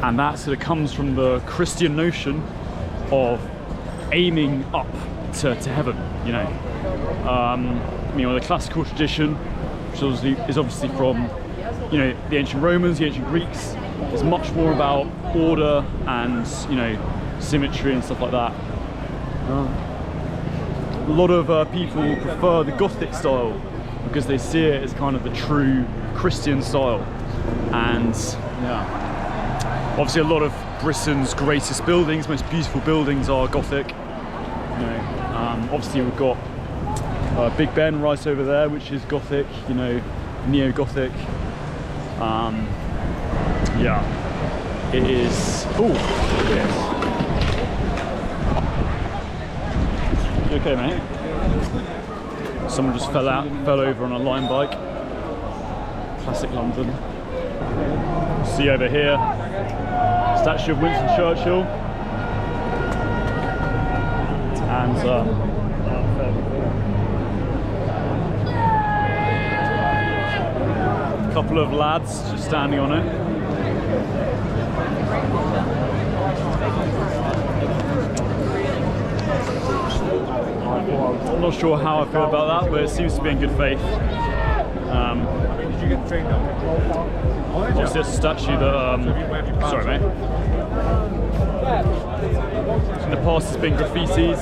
and that sort of comes from the Christian notion of aiming up to heaven, you know. The classical tradition, which is obviously from, you know, the ancient Romans, the ancient Greeks, is much more about order and, you know, symmetry and stuff like that. A lot of people prefer the Gothic style because they see it as kind of the true Christian style. And yeah, obviously a lot of Britain's greatest buildings, most beautiful buildings are Gothic. You know, obviously we've got Big Ben right over there, which is Gothic, you know, neo-Gothic. Yeah, it is. Oh, yes. You okay, mate? Someone just fell over on a line bike. Classic London. See over here, statue of Winston Churchill, and a couple of lads just standing on it. I'm not sure how I feel about that, but it seems to be in good faith. Obviously, it's a statue that, sorry mate. In the past, there's been graffitis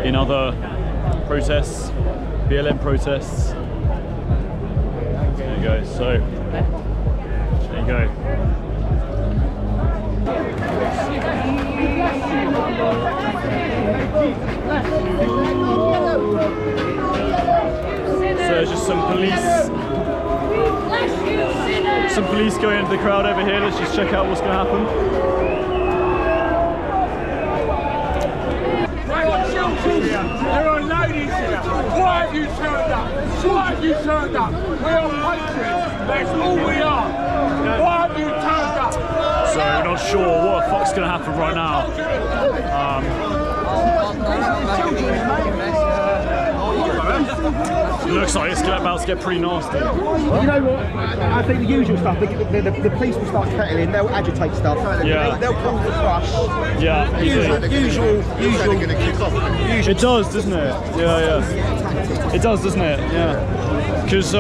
in other protests, BLM protests. There you go. So there you go. So there's just some police going into the crowd over here. Let's just check out what's going to happen. There are ladies here. Why have you turned up? Why have you turned up? We are patriots. That's all we are. Why have you turned up? So we're not sure what the fuck's going to happen right now. It looks like it's about to get pretty nasty. You know what? I think the usual stuff, the police will start kettling, they'll agitate stuff. Yeah. They'll call the crush. Yeah. Usual. It does, doesn't it? Yeah. It does, doesn't it? Yeah. Because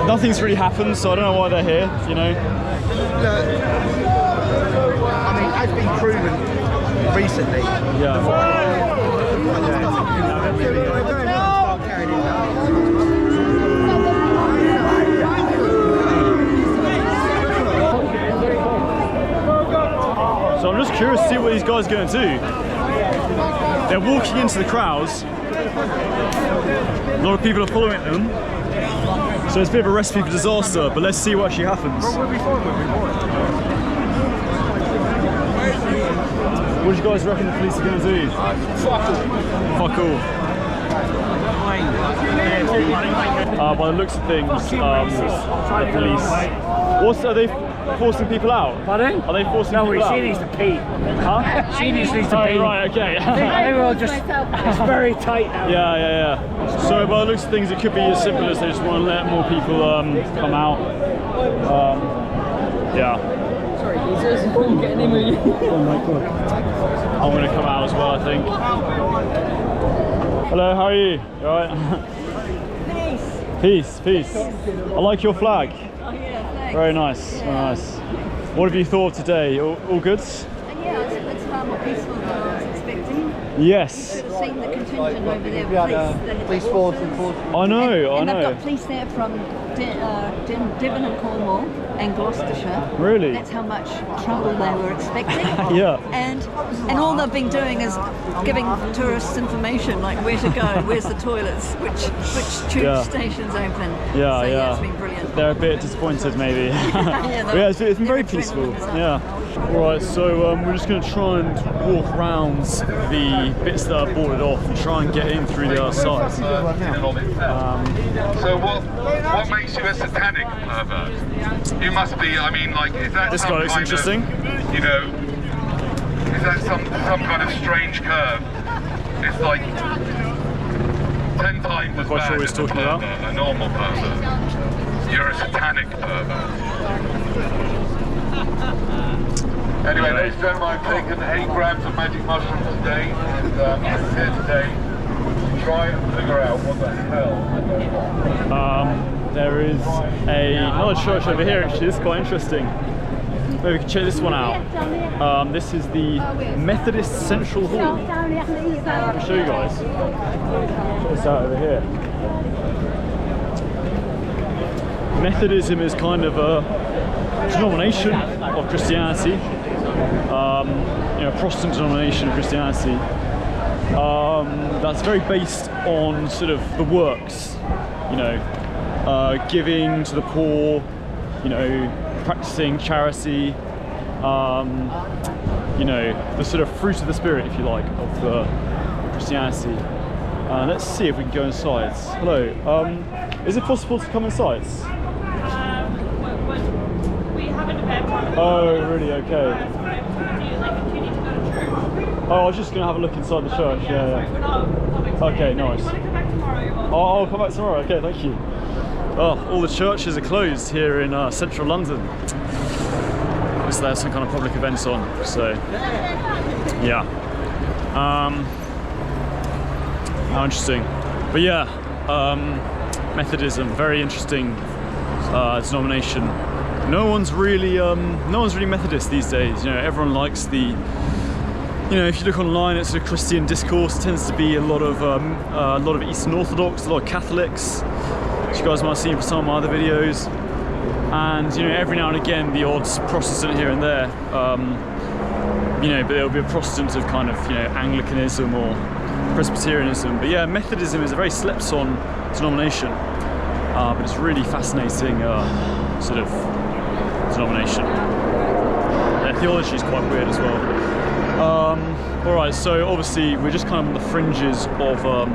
nothing's really happened, so I don't know why they're here, you know? Look, I mean, as been proven recently. Yeah. So I'm just curious to see what these guys are going to do. They're walking into the crowds. A lot of people are following them. So it's a bit of a recipe for disaster, but let's see what actually happens. What do you guys reckon the police are going to do? Fuck all. By the looks of things, the police. Are they forcing people out? Pardon? Are they forcing people out? No, she needs to pee. Huh? She needs to pee. Right, okay. They will just, it's very tight now. Yeah. So by the looks of things, it could be as simple as they just want to let more people come out. Yeah. Sorry, Jesus, I'm getting in with you. Oh my god. I'm going to come out as well, I think. Hello, how are you? You alright? Peace. I like your flag. Oh yeah, thanks. Very nice, very nice. What have you thought of today? All good? Yeah, that's far more peaceful than I was expecting. Yes. You've seen the contingent over there. Police force and force. I know. And they've got police there from Devon and Cornwall and Gloucestershire. Really? That's how much trouble they were expecting. Yeah. And all they've been doing is giving tourists information like where to go, where's the toilets, which tube stations open. Yeah, so, yeah. It's been brilliant. They're a bit disappointed, maybe. Yeah, it's been very peaceful. Yeah. Right, so we're just going to try and walk around the bits that are boarded off and try and get in through the other side. So what makes you a satanic pervert? You must be, I mean, like, is that this guy looks interesting. You know, is that some kind of strange curve? It's like 10 times as bad as a normal pervert. You're a satanic pervert. Anyway, ladies and gentlemen, I've taken 8 grams of magic mushrooms today, and I'm here today to try and figure out what the hell is going on. There is another church over here, actually. This is quite interesting. Maybe we can check this one out. This is the Methodist Central Hall. I'll show you guys. Check this out over here. Methodism is kind of a denomination of Christianity, you know, Protestant denomination of Christianity. That's very based on sort of the works, you know, giving to the poor, you know, practicing charity, you know, the sort of fruit of the spirit, if you like, of the Christianity. Let's see if we can go inside. Hello, is it possible to come inside? Oh, really? Okay. Oh, I was just going to have a look inside the church. Yeah. Okay, nice. I'll come back tomorrow. Okay, thank you. Oh, all the churches are closed here in central London. Obviously, there's some kind of public events on. So, yeah. How interesting. But yeah, Methodism, very interesting denomination. No one's really Methodist these days. You know, everyone likes the, you know, if you look online at sort of Christian discourse, it tends to be a lot of Eastern Orthodox, a lot of Catholics, which you guys might have seen from some of my other videos, and you know, every now and again the odd Protestant here and there. You know, but there'll be a Protestant of kind of, you know, Anglicanism or Presbyterianism. But yeah, Methodism is a very slept-on denomination, but it's really fascinating sort of denomination. Their theology is quite weird as well. Alright, so obviously we're just kind of on the fringes of a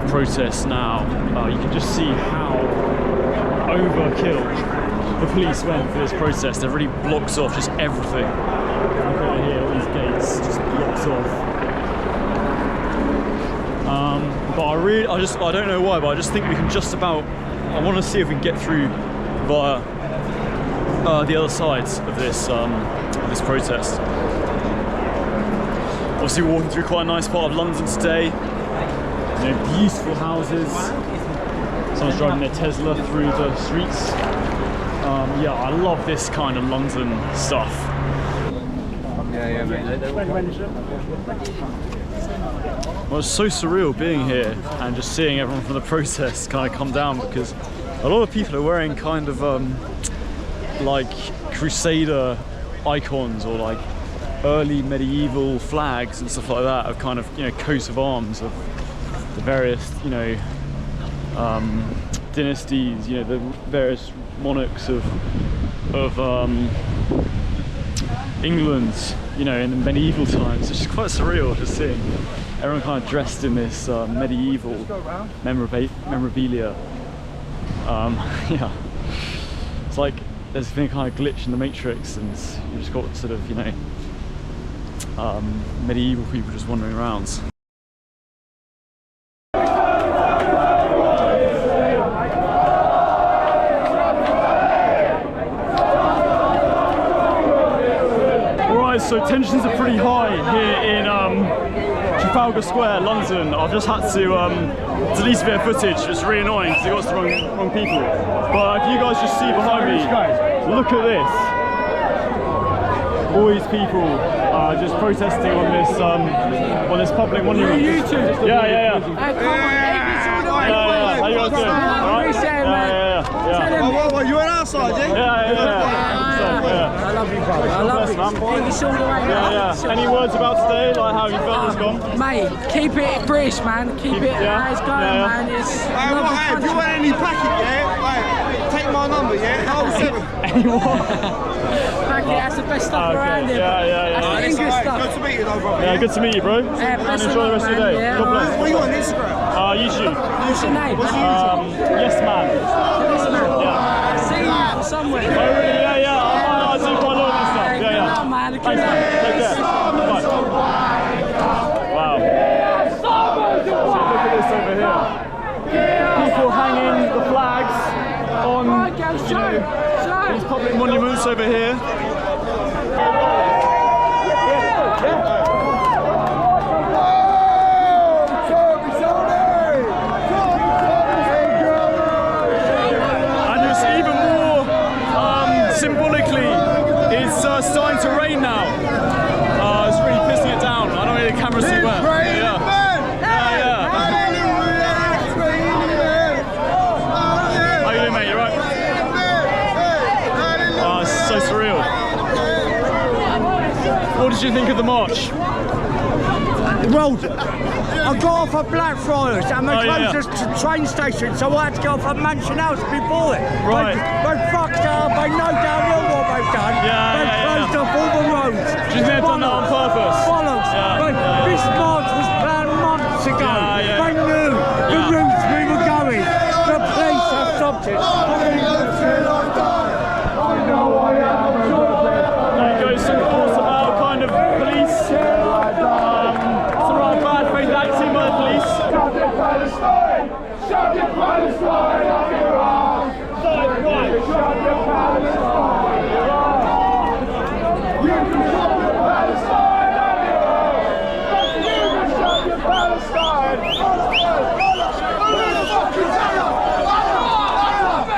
protest now. You can just see how overkill the police went for this protest. They've really blocked off just everything. Look over here, all these gates just blocked off. But I don't know why, but I just think we can just about, I want to see if we can get through via the other sides of this protest. Obviously we're walking through quite a nice part of London today. You know, beautiful houses. Someone's driving their Tesla through the streets. Yeah, I love this kind of London stuff. Well, it's so surreal being here and just seeing everyone from the protest kind of come down, because a lot of people are wearing kind of like Crusader icons or like early medieval flags and stuff like that, of kind of, you know, coats of arms of the various, you know, dynasties, you know, the various monarchs of England, you know, in the medieval times. It's just quite surreal just seeing everyone kind of dressed in this medieval memorabilia. Yeah, it's like there's been a kind of glitch in the Matrix, and you've just got sort of, you know, medieval people just wandering around. Alright, so tensions are pretty high here in Trafalgar Square, London. I've just had to delete a bit of footage. It's really annoying because it got the wrong people. But if you guys just see behind me, look at this. All these people just protesting on this public monument. Yeah. How you guys doing? All right? Yeah. Well, you went outside, yeah? I love you, brother. I love you. Thank you so much. Yeah. Any words about today? Like how you felt it's gone? Mate, keep it British, man. Keep it how it's going, man. It's if you want any packet, take my number, Packet, that's the best stuff around here. That's the English stuff. Good to meet you, though, brother. Yeah, good to meet you, bro. And enjoy the rest of your day. God bless. What are you on Instagram? YouTube. What's your name? What's your YouTube? Yes, man. Yes, man. Yeah. I've seen you somewhere. Oh, really? Yeah. I do quite a lot of this stuff. Good on, man. Thanks, man. Take care. Bye. Wow. So look at this over here. People hanging the flags on these public monuments over here. Symbolically, it's starting to rain now. It's really pissing it down. I don't know if the camera's too wet. How you doing, mate? You right? Oh, it's so surreal. What did you think of the march? Well, I got off at Blackfriars and the closest train station, so I had to go off at Mansion House before it. Right. They fucked up, they know damn well what they've done. They've closed up all the roads. Do you think they've done that on purpose? Bollocks. This march was planned months ago. They knew the routes we were going. The police have stopped it. There goes some thoughts about kind of police. Some rather bad faith acting by the police. Palestine! Shout your Palestine on Iran! Shout your Palestine! You can shout your Palestine on Iran! You can shout your Palestine! Who the fuck is Allah?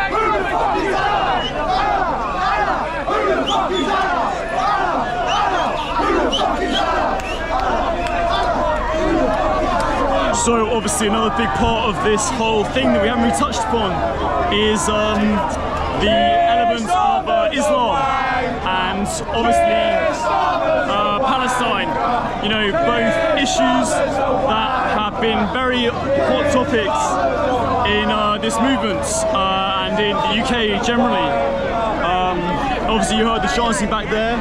Who the fuck is Allah? Who the fuck is Allah? Who the fuck is Allah? So obviously another big part of this whole thing that we haven't really touched upon is the elements of Islam and obviously Palestine. You know, both issues that have been very hot topics in this movement and in the UK generally. Obviously you heard the chanting back there.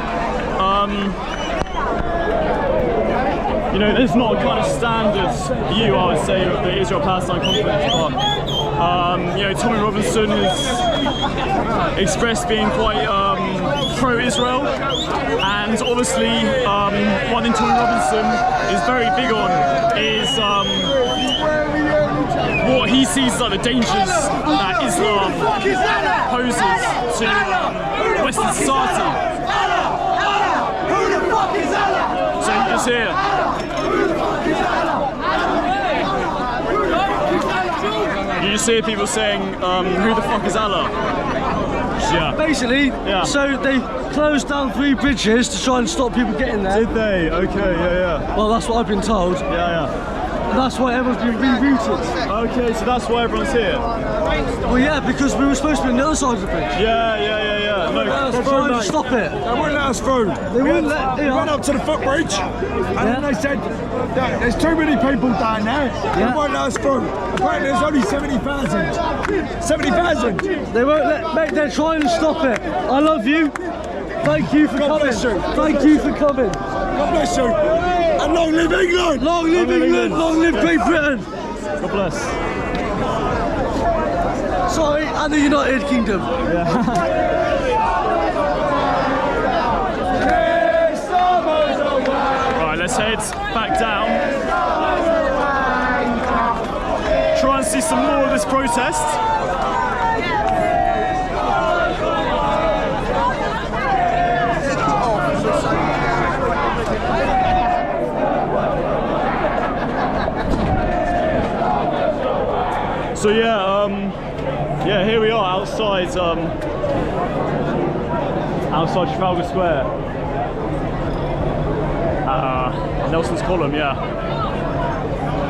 You know, there's not a kind of standard view, I would say, of the Israel-Palestine conflict, but you know, Tommy Robinson has expressed being quite pro-Israel, and obviously one thing Tommy Robinson is very big on is what he sees as like the dangers that Islam poses to Western society. So you just hear. You just hear people saying, who the fuck is Allah? Yeah. Basically, so they closed down 3 bridges to try and stop people getting there. Did they? Okay, yeah. Well, that's what I've been told. Yeah. And that's why everyone's been rerouted. Okay, so that's why everyone's here? Well, yeah, because we were supposed to be on the other side of the bridge. Yeah. No, they're trying to stop it. They wouldn't let us through. They wouldn't let. We went up to the footbridge, and then they said, "There's too many people down there. They won't let us through." Apparently, there's only 70,000. 70,000. They won't let. Mate, they're trying to stop it. I love you. Thank you for coming. Thank you for coming. God bless you. And long live England. Long live England. Long live Great Britain. God bless. Sorry, and the United Kingdom. Right, let's head back down. Try and see some more of this protest. So yeah, here we are outside outside Trafalgar Square. Nelson's Column, yeah.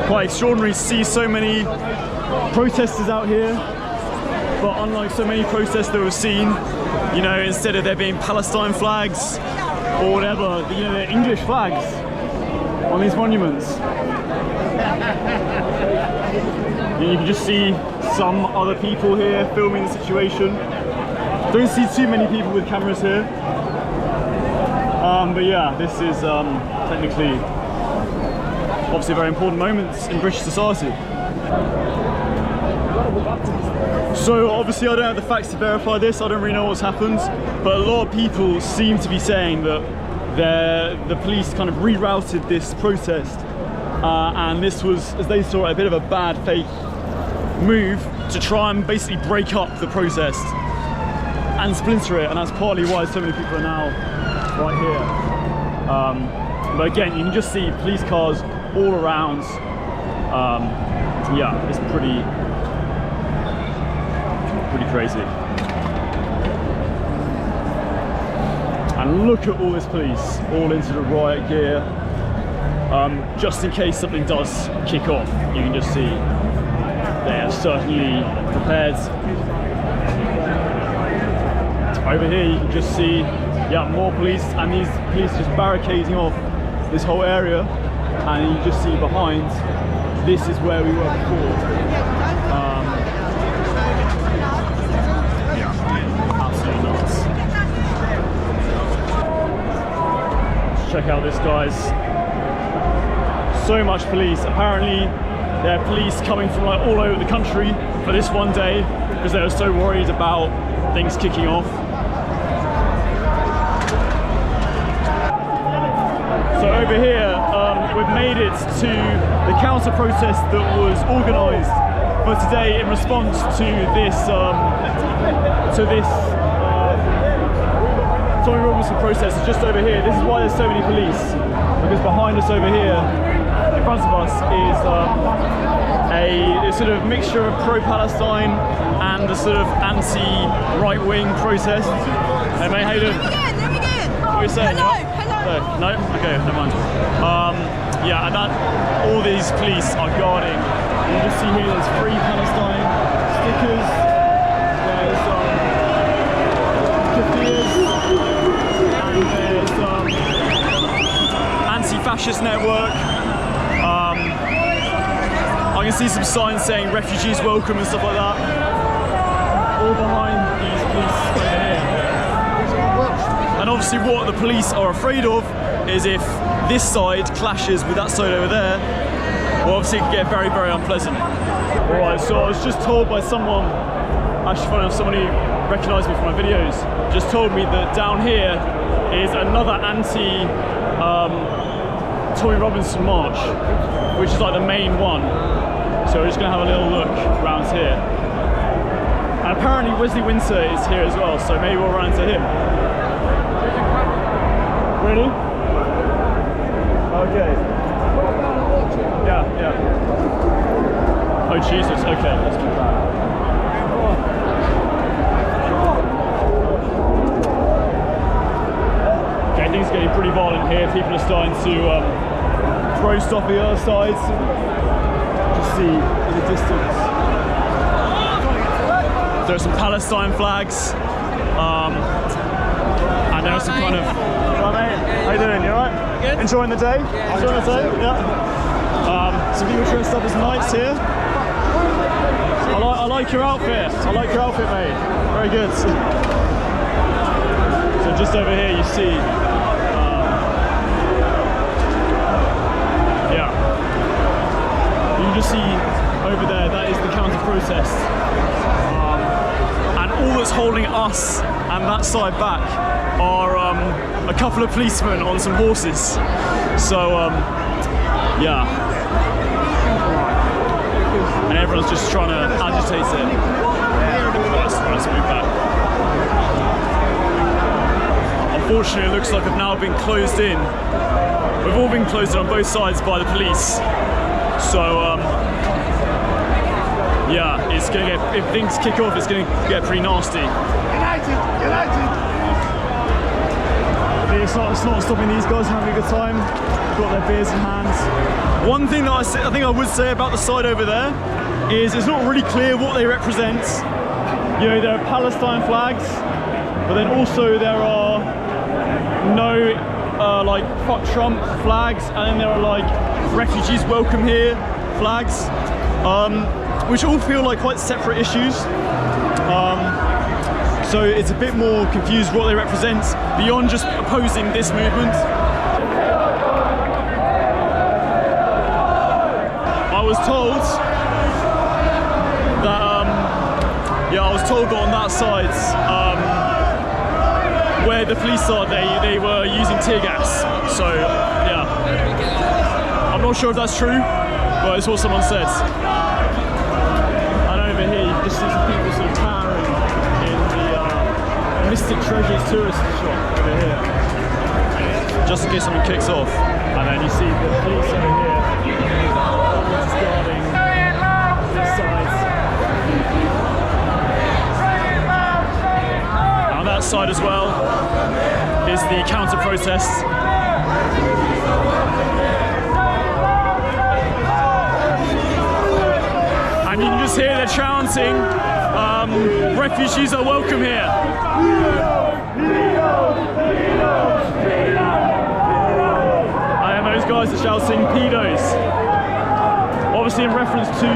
Quite extraordinary to see so many protesters out here, but unlike so many protests that we've seen, you know, instead of there being Palestine flags or whatever, you know, they're English flags on these monuments. You can just see some other people here filming the situation. Don't see too many people with cameras here. But yeah, this is technically obviously a very important moment in British society. So obviously I don't have the facts to verify this, I don't really know what's happened, but a lot of people seem to be saying that the police kind of rerouted this protest, and this was, as they saw it, a bit of a bad faith move to try and basically break up the protest and splinter it, and that's partly why so many people are now right here. But again, you can just see police cars all around. Yeah, it's pretty crazy. And look at all this police, all into the riot gear, just in case something does kick off. You can just see they are certainly prepared. Over here you can just see, yeah, more police, and these police just barricading off this whole area, and you just see behind, this is where we were before. Yeah, absolutely nuts. Check out this, guys. So much police. Apparently there are police coming from like all over the country for this one day because they were so worried about things kicking off. So over here, we've made it to the counter protest that was organised for today in response to this Tommy Robinson protest. Is just over here. This is why there's so many police, because behind us over here, in front of us, is a sort of mixture of pro-Palestine and a sort of anti-right-wing protest. Hey mate, how you doing? What are you saying? Hello. No? Okay, never mind. Yeah, and all these police are guarding. You just see here there's Free Palestine stickers, there's kaffirs, and there's Anti-Fascist Network. I can see some signs saying refugees welcome and stuff like that. All behind these police over here. And obviously what the police are afraid of is if this side clashes with that side over there, well obviously it can get very, very unpleasant. Alright, so I was just told by someone, actually funny enough, someone who recognised me from my videos, just told me that down here is another anti-Tommy Robinson march, which is like the main one. So we're just going to have a little look around here. And apparently Wesley Winter is here as well, so maybe we'll run into him. Ready? Okay. Yeah. Oh Jesus, okay, let's do that. Okay, things are getting pretty violent here. People are starting to throw stuff at the other sides. Just see in the distance. There are some Palestine flags. And there are some kind of... Right, mate? How you doing? You alright? Good. Enjoying the day? Yeah. Enjoying the day? Yeah. Some people dressed up as knights here. I like your outfit. I like your outfit, mate. Very good. So just over here you see... yeah. You can just see over there, that is the counter-protest. And all that's holding us and that side back are a couple of policemen on some horses. So yeah, and everyone's just trying to agitate it. Let's move back. Unfortunately, it looks like I've now been closed in. We've all been closed in on both sides by the police. So yeah, it's gonna get, if things kick off, it's gonna get pretty nasty. United! It's not stopping these guys from having a good time. They've got their beers in hand. One thing that I think I would say about the side over there is it's not really clear what they represent. You know, there are Palestine flags, but then also there are no like fuck Trump flags, and then there are like refugees welcome here flags, which all feel like quite separate issues. So it's a bit more confused what they represent beyond just opposing this movement. I was told that on that side, where the police are, they were using tear gas. So yeah, I'm not sure if that's true, but it's what someone said. And over here, you can just see some people sort of towering in the Mystic Treasures tourist shop over here, just in case someone kicks off. And then you see the police over here, just guarding this side. On that side as well is the counter-protest. And you can just hear they're chanting, refugees are welcome here. And those guys are shouting pedos. Obviously in reference to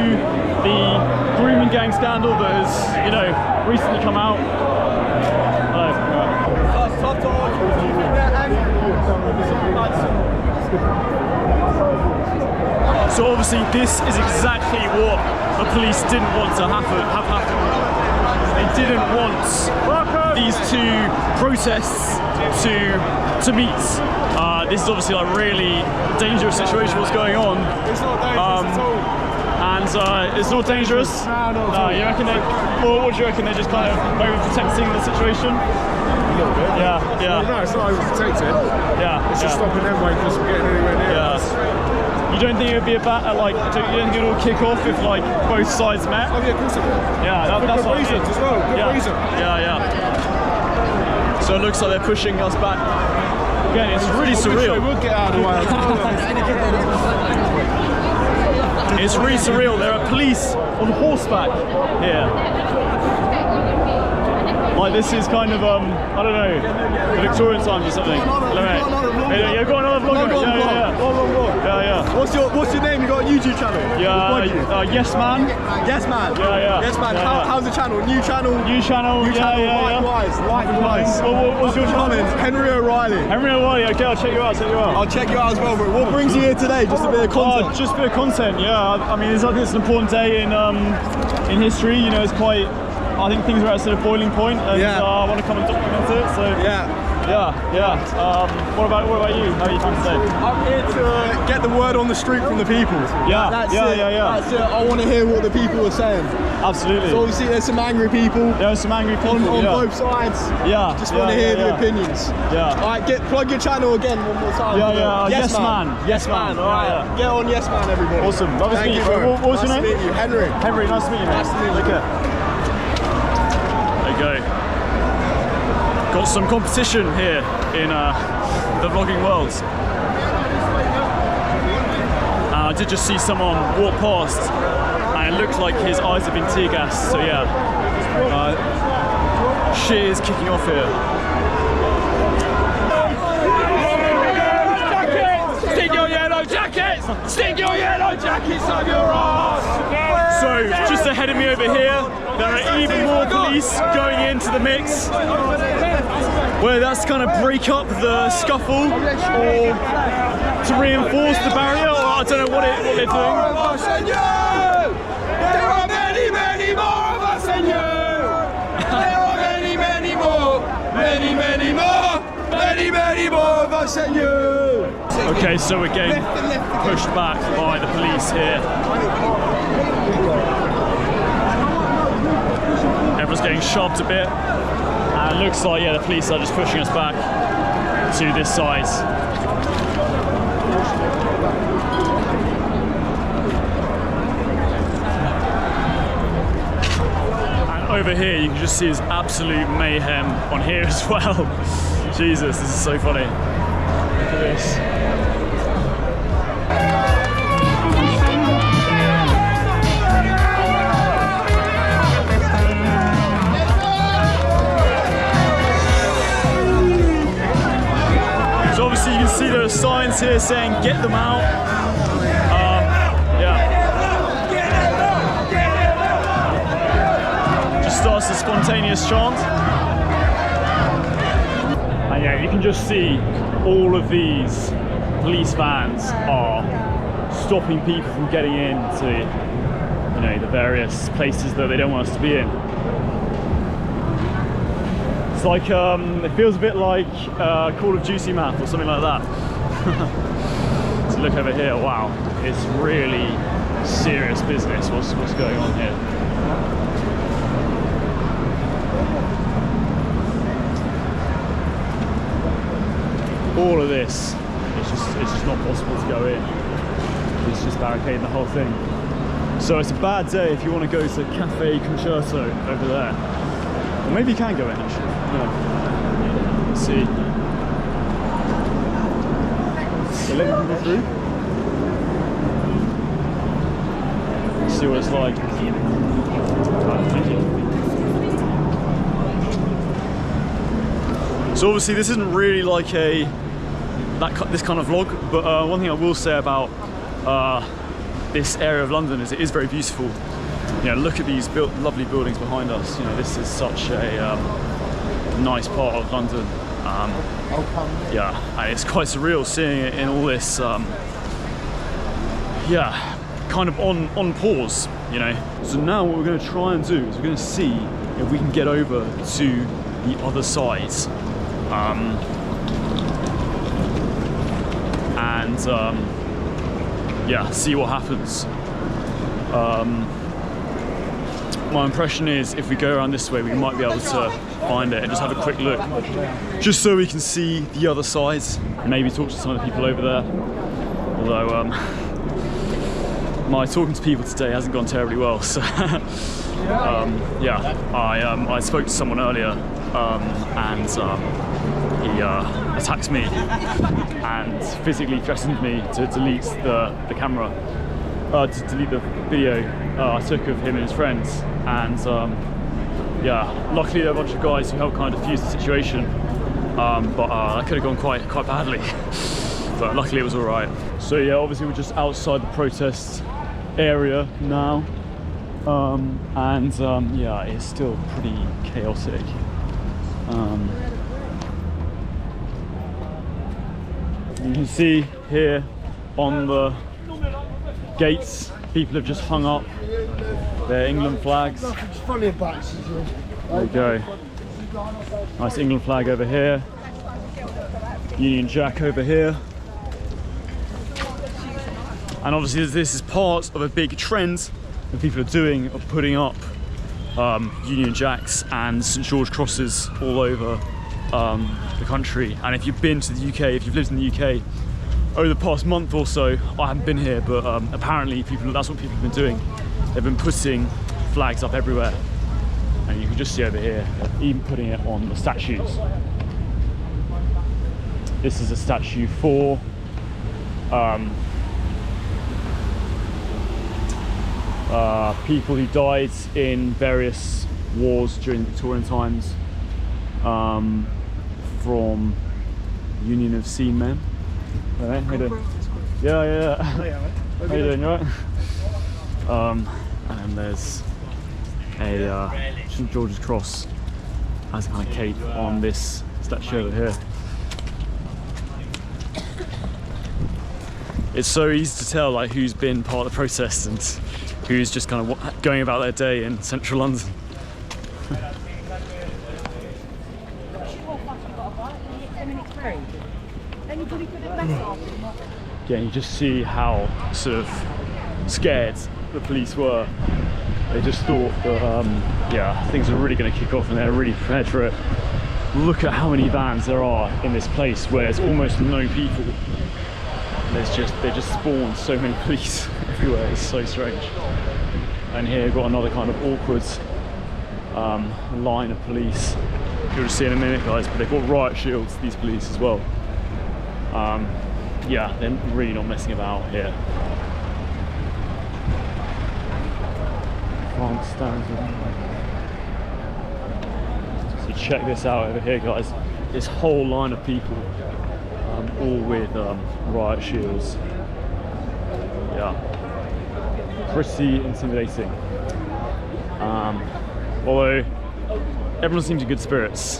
the grooming gang scandal that has, you know, recently come out. So obviously this is exactly what the police didn't want to have happen. They didn't want these two protests to meet. This is obviously a really dangerous situation what's going on. It's not dangerous at all. And it's not dangerous? No, you reckon what do you reckon, they're just kind of over-protecting the situation? A little bit. Yeah. Well, no, it's not over-protecting. Yeah. It's just stopping them wankers from getting anywhere near us. You don't think it would be you don't think it will kick off if like both sides met? Oh yeah, of course it will. Yeah, that's good reasons as well. Good reason. Yeah. So it looks like they're pushing us back. Again, it's really surreal. We'll get out of the way. It's really surreal. There are police on horseback here. Like this is kind of I don't know, the Victorian times or something. You've got another vlogger. Yeah. What's your name? You got a YouTube channel? Yeah. Yes Man. Yes Man. Yeah. Yes Man. How's the channel? New channel. Likewise. What's your channel? Henry O'Reilly. Okay, I'll check you out. I'll check you out as well. But what brings you here today? Just a bit of content. Just a bit of content. Yeah. I mean, it's an important day in history. You know, it's quite. I think things are at a sort of boiling point, and I want to come and document it. So yeah. What about you? How are you doing today? I'm here to get the word on the street from the people. That's it. I want to hear what the people are saying. Absolutely. So obviously there's some angry people. On both sides. Yeah. Just want to hear the opinions. Yeah. All right, plug your channel again one more time. Yes Man. All right. Get on Yes Man, everybody. Awesome. Love to meet you. What's your name? Nice to meet you. Henry, nice to meet you. Nice to meet you. Okay. There you go. Got some competition here in the vlogging world. I did just see someone walk past, and it looks like his eyes have been tear gassed. So yeah, shit is kicking off here. Stick your yellow jackets! Stick your yellow jackets up your ass! So just ahead of me over here, there are even more police going into the mix. Whether that's to kind of break up the scuffle or to reinforce the barrier, or I don't know what they're doing. There are many more of us than you! There are many more of us than you! Okay, so we're getting pushed back by the police here. Everyone's getting shoved a bit. And it looks like, the police are just pushing us back to this side. And over here, you can just see his absolute mayhem on here as well. Jesus, this is so funny. Look at this. obviously you can see there are signs here saying get them out. Just starts a spontaneous chant. And yeah, you can just see all of these police vans are stopping people from getting into, you know, the various places that they don't want us to be in. It's like, it feels a bit like Call of Duty map or something like that. So look over here, wow, it's really serious business what's going on here. All of this, it's just not possible to go in. It's just barricading the whole thing. So it's a bad day if you want to go to Cafe Concerto over there. Or maybe you can go in actually. No. Let's see. So let me go through. Let's see what it's like. So obviously this isn't really like this kind of vlog, but one thing I will say about this area of London is it is very beautiful. You know, look at these lovely buildings behind us. You know, this is such a nice part of London. Yeah, and it's quite surreal seeing it in all this, yeah, kind of on pause, you know. So now what we're going to try and do is we're going to see if we can get over to the other side. Yeah, see what happens. My impression is if we go around this way, we might be able to find it and just have a quick look, just so we can see the other side and maybe talk to some of the people over there. Although my talking to people today hasn't gone terribly well, so yeah, I spoke to someone earlier and he attacked me and physically threatened me to delete the camera, to delete the video I took of him and his friends. And yeah, luckily there were a bunch of guys who helped kind of defuse the situation, but that could have gone quite badly. But luckily it was all right. So yeah, obviously we're just outside the protest area now, and yeah, it's still pretty chaotic. You can see here on the gates, people have just hung up their England flags. There you go. Nice England flag over here. Union Jack over here. And obviously this is part of a big trend that people are doing of putting up Union Jacks and St George crosses all over the country. And if you've been to the UK, if you've lived in the UK over the past month or so, I haven't been here, but apparently that's what people have been doing. They've been putting flags up everywhere, and you can just see over here, even putting it on the statues. This is a statue for people who died in various wars during the Victorian times, from Union of Seamen. Hey, how you doing? Yeah. How you doing? You alright? And then there's a St George's Cross as a kind of cape on this statue over here. It's so easy to tell like who's been part of the protest and who's just kind of going about their day in central London. Yeah, you just see how sort of scared the police were. They just thought that yeah, things are really going to kick off and they're really prepared for it. Look at how many vans there are in this place where there's almost no people. They just spawned so many police everywhere. It's so strange. And here we've got another kind of awkward line of police. You'll just see in a minute, guys, but they've got riot shields, these police as well. Yeah, they're really not messing about here. France stands with. So check this out over here, guys. This whole line of people all with riot shields. Yeah, pretty intimidating. Although everyone seems in good spirits.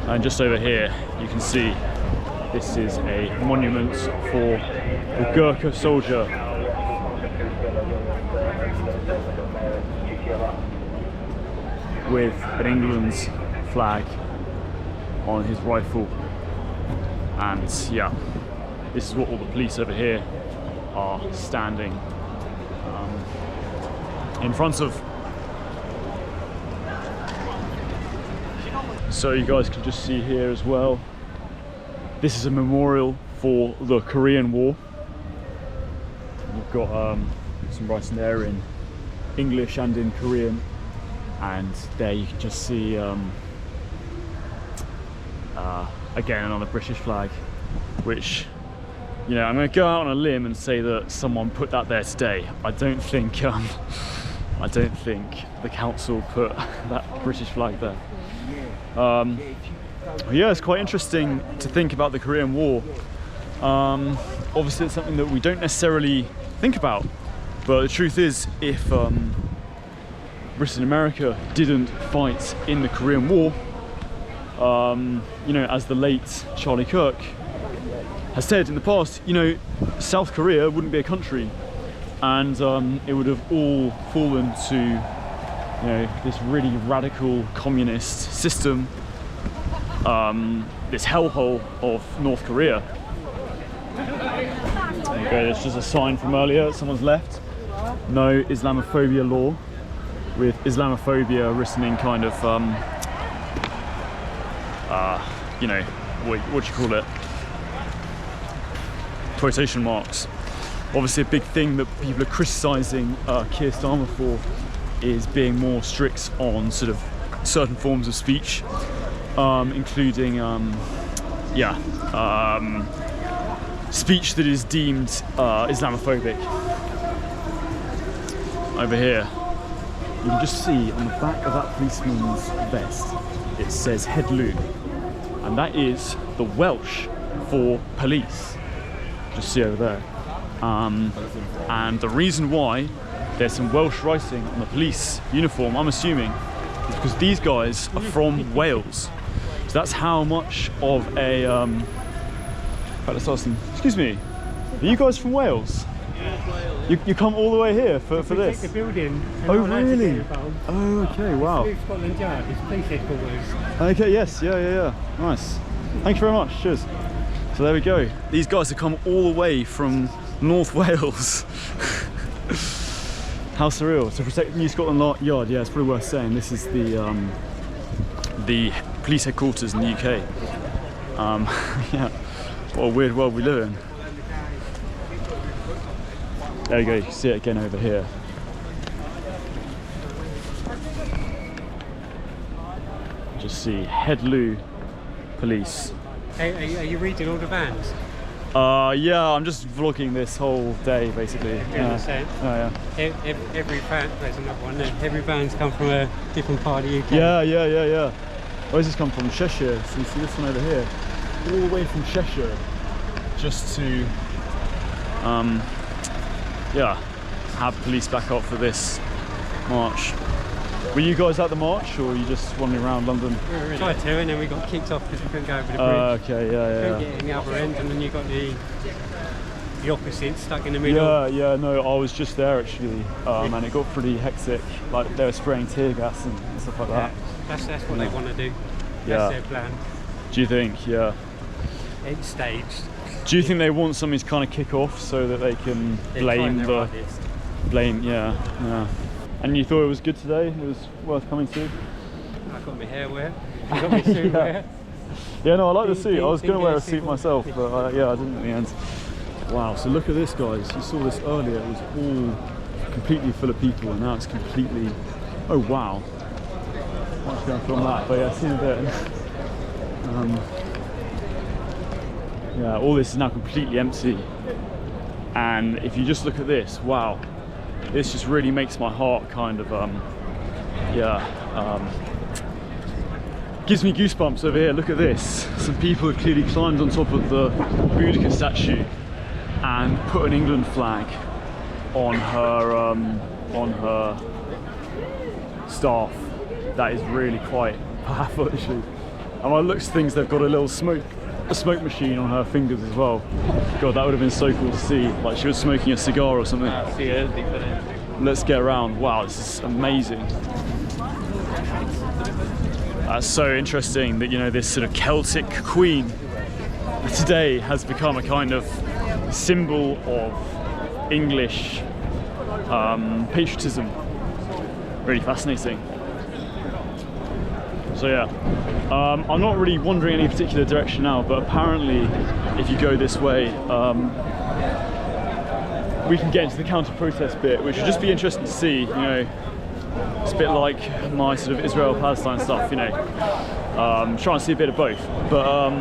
And just over here, you can see this is a monument for the Gurkha soldier. With an England's flag on his rifle. And yeah, this is what all the police over here are standing in front of. So you guys can just see here as well, this is a memorial for the Korean War. You've got some writing there in English and in Korean, and there you can just see again another British flag, which, you know, I'm going to go out on a limb and say that someone put that there today. I don't think the council put that British flag there. Yeah, it's quite interesting to think about the Korean War. Obviously it's something that we don't necessarily think about, but the truth is, if Britain and America didn't fight in the Korean War, you know, as the late Charlie Kirk has said in the past, you know, South Korea wouldn't be a country, and it would have all fallen to, you know, this really radical communist system, this hellhole of North Korea. There you go, there's just a sign from earlier, someone's left. No Islamophobia law, with Islamophobia written in kind of, you know, what do you call it? Quotation marks. Obviously a big thing that people are criticising Keir Starmer for is being more strict on sort of certain forms of speech, including speech that is deemed Islamophobic. Over here, you can just see on the back of that policeman's vest, it says Headloo, and that is the Welsh for police. Just see over there. And the reason why there's some Welsh writing on the police uniform, I'm assuming, is because these guys are from Wales. So that's how much of a... in fact, let's ask them. Excuse me, are you guys from Wales? You come all the way here for this? The building. Oh really? Oh okay, wow. Scotland Yard, it's police headquarters. Okay, yes, yeah. Nice. Thank you very much, cheers. So there we go. These guys have come all the way from North Wales. How surreal. To protect New Scotland Yard, yeah, it's probably worth saying. This is the police headquarters in the UK. Yeah, what a weird world we live in. There you go, you can see it again over here. Just see Headloo Police. Are you reading all the vans? Yeah, I'm just vlogging this whole day basically. Yeah. Every van, there's another one there. Every van's come from a different part of the UK. Yeah. Where's this come from? Cheshire. So you see this one over here, all the way from Cheshire, just to have police back up for this march. Were you guys at the march, or were you just wandering around London? We tried to, and then we got kicked off because we couldn't go over the bridge. Okay, yeah. Couldn't get in the other end, and then you got the opposite stuck in the middle. Yeah, no, I was just there actually, and it got pretty hectic. Like they were spraying tear gas and stuff like that. That's what they want to do. Yeah. That's their plan. Do you think? Yeah. It's staged. Do you think they want something to kind of kick off so that they can blame? Yeah. And you thought it was good today? It was worth coming to? I got my hair wet. I got my suit wet. Yeah, no, I like the suit. I was going to wear a suit myself, but yeah, I didn't in the end. Wow, so look at this, guys. You saw this earlier. It was all completely full of people, and now it's completely... Oh, wow. I'm just going to film that, but yeah, I've seen a bit. Yeah, all this is now completely empty. And if you just look at this, wow. This just really makes my heart kind of, Gives me goosebumps over here. Look at this. Some people have clearly climbed on top of the Boudica statue and put an England flag on her staff. That is really quite powerful, actually. And by the looks of things, they've got a smoke machine on her fingers as well. God, that would have been so cool to see. Like she was smoking a cigar or something. Let's get around. Wow, this is amazing. That's so interesting that, you know, this sort of Celtic queen today has become a kind of symbol of English patriotism. Really fascinating. So yeah, I'm not really wandering any particular direction now, but apparently if you go this way, we can get into the counter-protest bit, which would just be interesting to see. You know, it's a bit like my sort of Israel-Palestine stuff, you know, trying to see a bit of both. But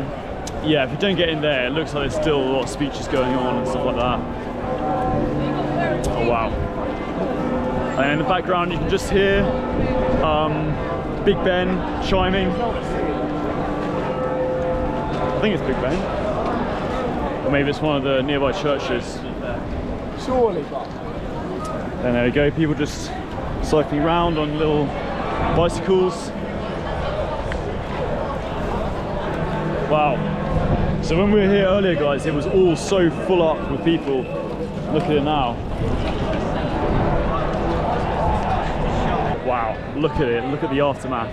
yeah, if you don't get in there, it looks like there's still a lot of speeches going on and stuff like that. Oh wow. And in the background you can just hear Big Ben chiming. I think it's Big Ben. Or maybe it's one of the nearby churches. Surely. And there we go, people just cycling around on little bicycles. Wow. So when we were here earlier, guys, it was all so full up with people. Look at it now. Wow, look at it, look at the aftermath.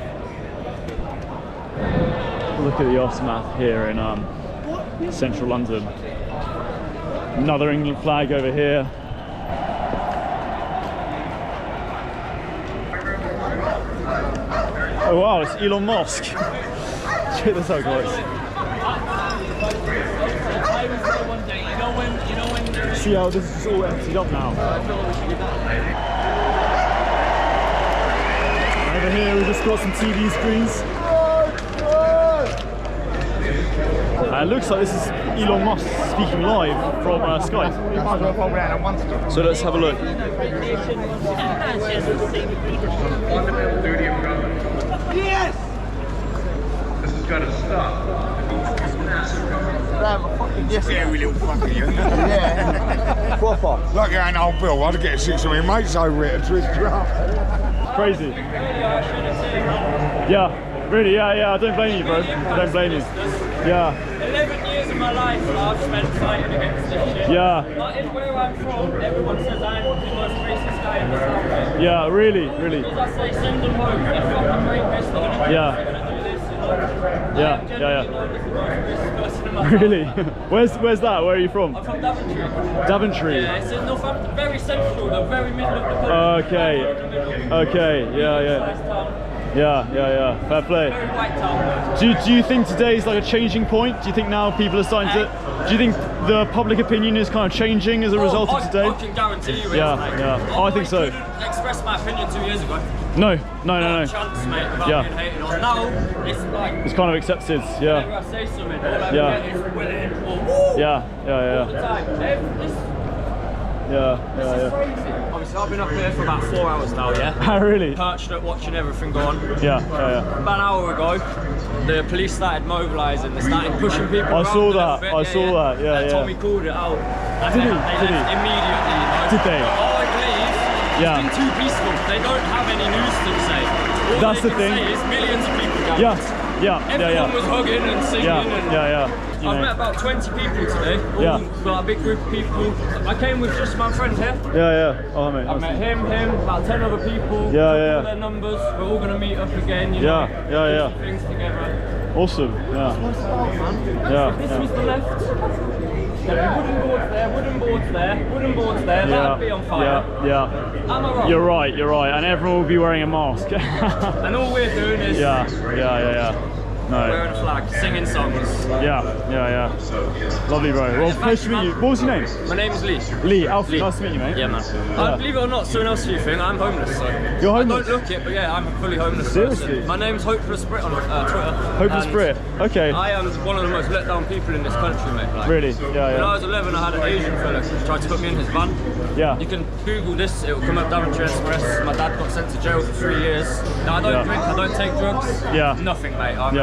Look at the aftermath here in central London. Another England flag over here. Oh wow, it's Elon Musk. Check this out, guys. See how this is just all emptied up now. Over here we've just got some TV screens. It looks like this is Elon Musk speaking live from Skype. So let's have a look. Yes! This has got to stop. Yeah, we little fucker, you. Yeah. Proper. Like an old Bill, I'd get 6 of my mates over it and twist you up. Crazy. Yeah, really, yeah, I don't blame you, bro. I don't blame you. Yeah. 11 years of my life I've spent fighting against this shit. Yeah. Like in where I'm from, everyone says I'm the most racist guy in the country. Yeah, really. Because I say send them home, you fucking rapists, they're gonna do this. Yeah. Really? Where's that? Where are you from? I'm from Daventry. Daventry? Yeah, it's in Northampton, very central, the very middle of the country. Okay, yeah. Fair play. Very white town. Do you think today is like a changing point? Do you think now people are starting to... Do you think the public opinion is kind of changing as a result of today? I can guarantee you it. Yeah. I think so. I couldn't express my opinion 2 years ago. No. Chance, mate, without being hated on. Now, it's like... It's kind of accepted, Whenever I say something, all I get is winning or woo! All the time. This is crazy. Obviously, I've been up here for about 4 hours now, yeah? Really? Perched up, watching everything go on. Yeah. About an hour ago, the police started mobilising, they started pushing people around I saw that, yeah. Tommy called it out. And Did he? left immediately, you know? Did they? But all I believe, it's been too peaceful. They don't have any news to say. All That's they the can thing. say is millions of people gathered. Everyone was hugging and singing. I've met about 20 people today. Got a big group of people. I came with just my friend here. Oh, mate. I met him, about 10 other people. All their numbers. We're all going to meet up again. You know, do things together. Awesome. If this was the left, there'd be wooden boards there, that'd be on fire. Am I wrong? You're right. And everyone will be wearing a mask. And all we're doing is... wearing a flag, singing songs. Yeah. Lovely, bro. Well, pleasure to meet you. What was your name? My name is Lee. Lee, Alfie, nice to meet you, mate. Yeah, man. Believe it or not, someone else you think, I'm homeless. So. You're homeless? I don't look it, but yeah, I'm a fully homeless Seriously? person. My name's Hopeless Brit on Twitter. Hopeless Brit, okay. I am one of the most let down people in this country, mate. Like, really? Yeah. When I was 11, I had an Asian fella who tried to put me in his van. Yeah. You can Google this, it will come up Daventry Express. My dad got sent to jail for 3 years. Now, I don't drink, I don't take drugs. Yeah. Nothing, mate. I'm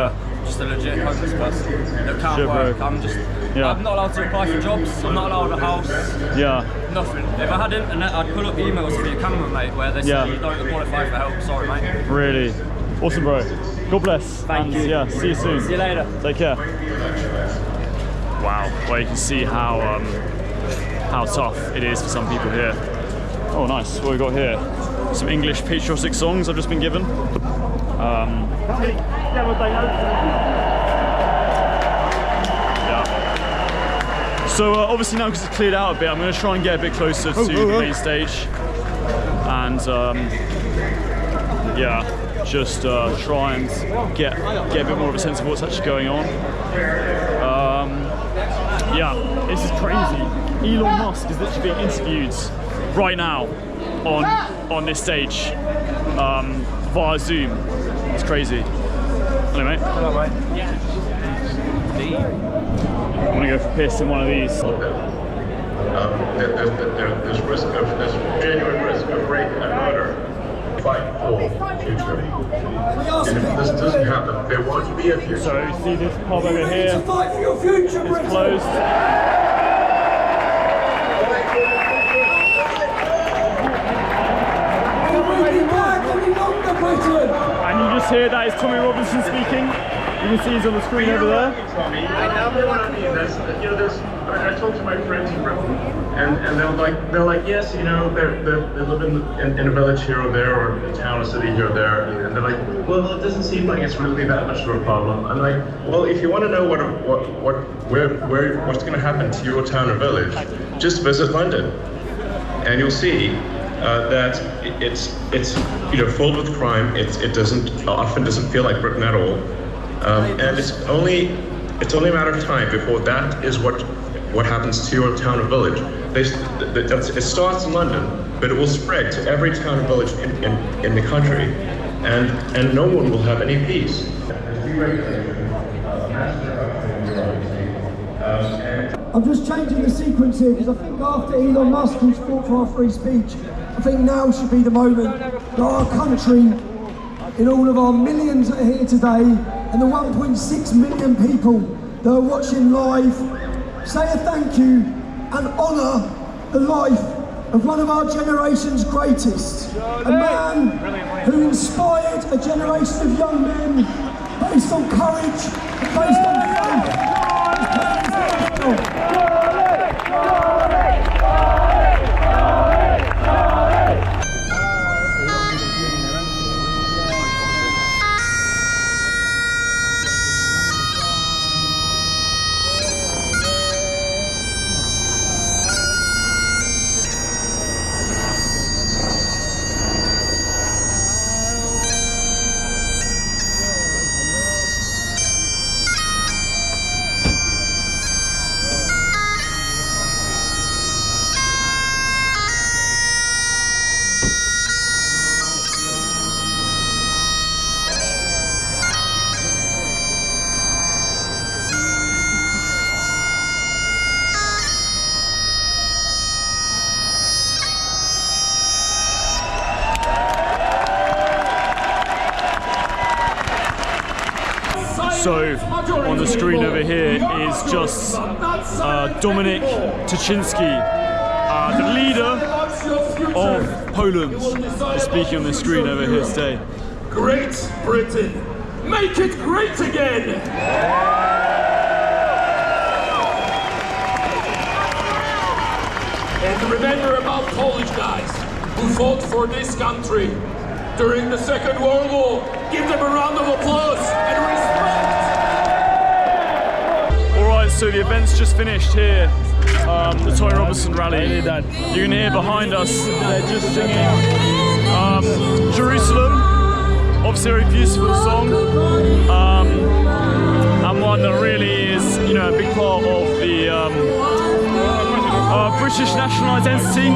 just a legit homeless person that can't work. I'm just, I'm not allowed to apply for jobs. I'm not allowed a house. Yeah. Nothing. If I had internet, I'd pull up emails for your camera, mate, where they say you don't qualify for help. Sorry, mate. Really? Awesome, bro. God bless. Thank you. Yeah, see you soon. See you later. Take care. Wow. Well, you can see how tough it is for some people here. Oh, nice. What have we got here? Some English patriotic songs I've just been given. So obviously now because it's cleared out a bit, I'm going to try and get a bit closer to the main stage, and just try and get a bit more of a sense of what's actually going on. This is crazy. Elon Musk is literally being interviewed right now on this stage via Zoom. It's crazy. Hello, mate. Hello, mate. I'm gonna go for piss in one of these. There's genuine risk of rape and murder. Fight for future. And if this doesn't happen, there won't be a future. So you see this pub over here. To fight for your future, it's closed. And you just hear that is Tommy Robinson speaking. You can see he's on the screen over there. I talked to my friends in Britain, and they're like, yes, they live in a village here or there, or a town or city here or there, and they're like, well, it doesn't seem like it's really that much of a problem. I'm like, well, if you want to know what's going to happen to your town or village, just visit London, and you'll see that it's filled with crime. It often doesn't feel like Britain at all, and it's only a matter of time before that is what happens to your town or village. It starts in London, but it will spread to every town or village in the country, and no one will have any peace. I'm just changing the sequence here because I think after Elon Musk, who's fought for our free speech, I think now should be the moment that our country, in all of our millions that are here today, and the 1.6 million people that are watching live, say a thank you and honour the life of one of our generation's greatest. A man who inspired a generation of young men based on courage and based on faith. So on the screen over here is just Dominic Tuczynski, the leader of Poland, is speaking on the screen over here today. Great Britain, make it great again! And remember about Polish guys who fought for this country during the Second World War. Give them a round of applause and respect! Alright, so the event's just finished here, the Tommy Robinson rally. You can hear behind us, they're just singing Jerusalem, obviously a very beautiful song, and one that really is, you know, a big part of the British national identity.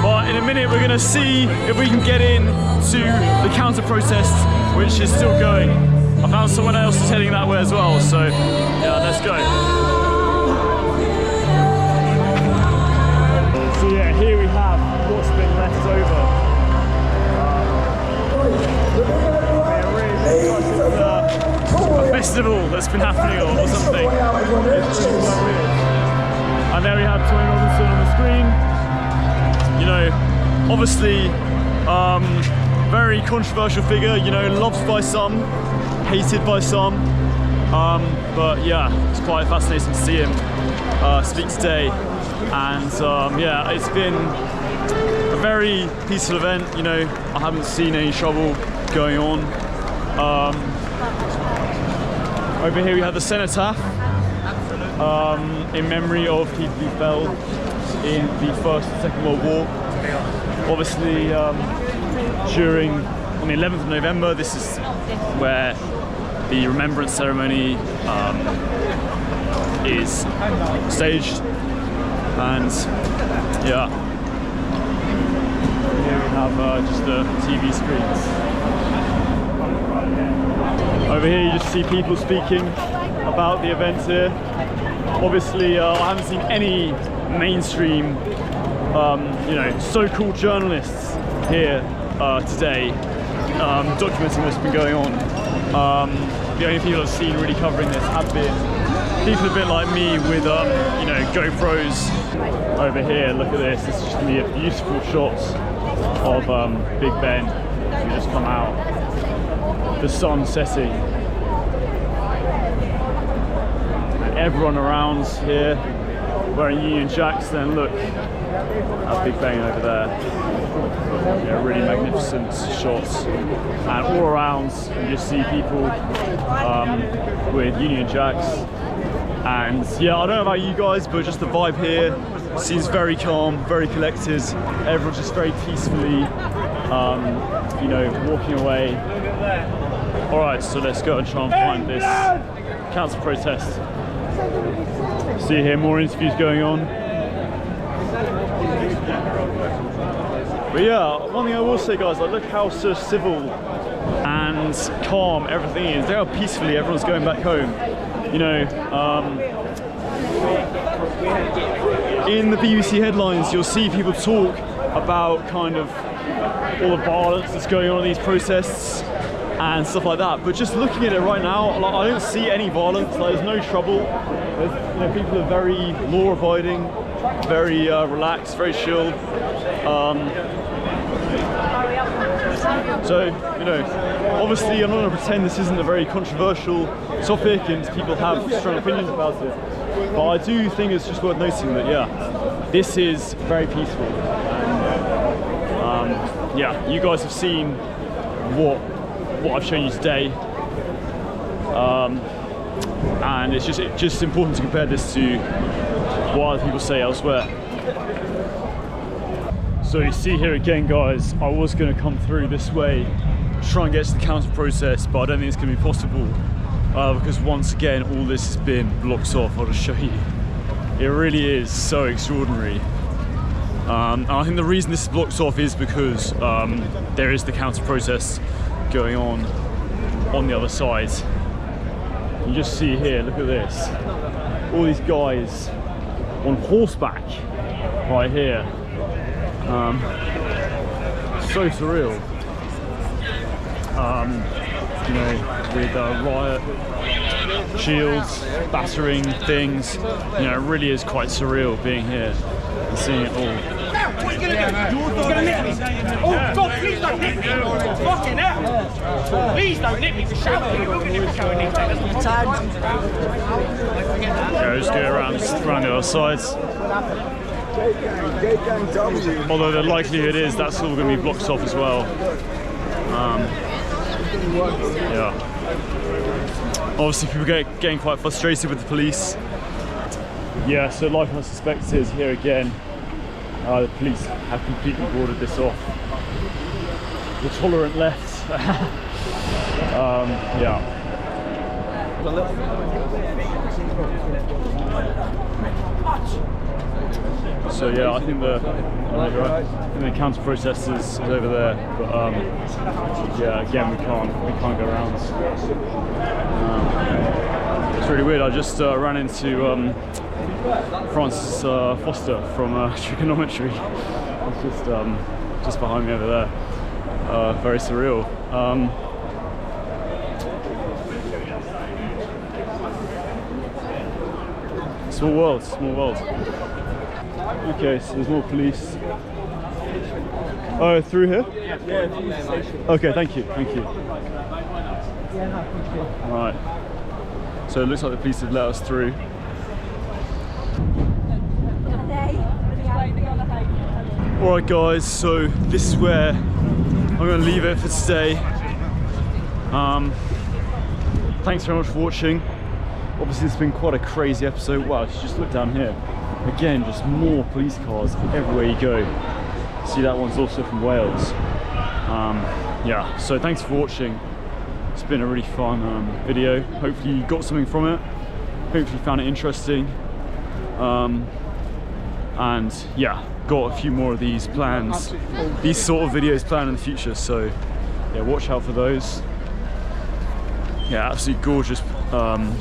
But in a minute we're going to see if we can get in to the counter-protest, which is still going. I found someone else is heading that way as well, so yeah, let's go. So yeah, here we have what's been left over. A festival that's been happening or something. And there we have Tony Robinson on the screen. You know, obviously, very controversial figure, you know, loved by some, hated by some. But yeah, it's quite fascinating to see him speak today. And yeah, it's been a very peaceful event, you know, I haven't seen any trouble going on. Over here we have the cenotaph in memory of people who fell in the First and Second World War. Obviously, on the 11th of November, this is where the remembrance ceremony is staged, and yeah, here we have just the TV screens. Over here you just see people speaking about the events here. Obviously, I haven't seen any mainstream, you know, so-called journalists here today documenting what's been going on. The only people I've seen really covering this have been people a bit like me with, you know, GoPros. Over here, look at this. This is just going to be a beautiful shot of Big Ben. We just come out. The sun setting. And everyone around here wearing Union Jacks. Then look at Big Ben over there. Yeah, really magnificent shots. And all around you just see people with Union Jacks. And yeah, I don't know about you guys, but just the vibe here seems very calm, very collected. Everyone's just very peacefully, you know, walking away. All right, so let's go and try and find this counter-protest. See here, more interviews going on. But yeah, one thing I will say, guys, like, look how so civil and calm everything is. Look how peacefully everyone's going back home. You know, in the BBC headlines, you'll see people talk about kind of all the violence that's going on in these protests and stuff like that. But just looking at it right now, like, I don't see any violence. Like, there's no trouble. There's, you know, people are very law-abiding, very relaxed, very chilled. So, you know, obviously I'm not going to pretend this isn't a very controversial topic and people have strong opinions about it. But I do think it's just worth noting that, yeah, this is very peaceful. And, yeah, you guys have seen what I've shown you today. And it's just important to compare this to what other people say elsewhere. So you see here again, guys, I was going to come through this way, try and get to the counter-protest, but I don't think it's going to be possible because once again, all this has been blocked off. I'll just show you. It really is so extraordinary. And I think the reason this is blocked off is because there is the counter-protest going on the other side. You just see here, look at this. All these guys on horseback right here. So surreal. You know, with riot shields, battering things. You know, it really is quite surreal being here and seeing it all. What are you going to do? You're going to nip me? Oh, God, please don't nip me. Fucking hell. Please don't nip me. For shouting. You're going to nip me. Yeah, just go around the other sides. Although the likelihood is that's all going to be blocked off as well. Yeah. Obviously people getting quite frustrated with the police. Yeah, so like I suspected, here again, the police have completely boarded this off. the tolerant left. Yeah. So yeah, I think the counter protesters is over there, but yeah, again we can't go around. It's really weird. I just ran into Francis Foster from trigonometry. It's just behind me over there. Very surreal. Small world, small world. Okay, so there's more police. Oh, through here? Yeah. Okay, thank you, thank you. Right. So it looks like the police have let us through. Alright guys, so this is where I'm going to leave it for today. Thanks very much for watching. Obviously it's been quite a crazy episode. Wow, just look down here. Again, just more police cars everywhere you go. See, that one's also from Wales. Yeah, so thanks for watching. It's been a really fun video. Hopefully you got something from it. Hopefully you found it interesting. And yeah, got a few more of these plans, these sort of videos planned in the future. So yeah, watch out for those. Yeah, absolutely gorgeous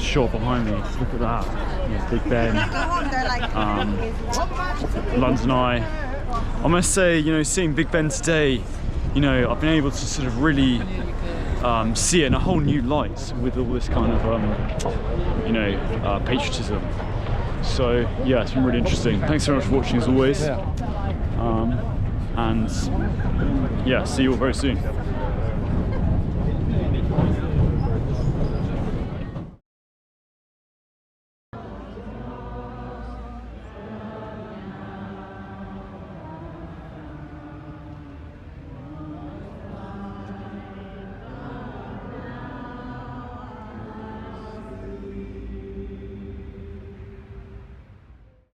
shot behind me. Look at that. Yeah, Big Ben, London Eye. I must say, you know, seeing Big Ben today, you know, I've been able to sort of really see it in a whole new light with all this kind of, you know, patriotism. So yeah, it's been really interesting. Thanks so much for watching as always. And yeah, see you all very soon.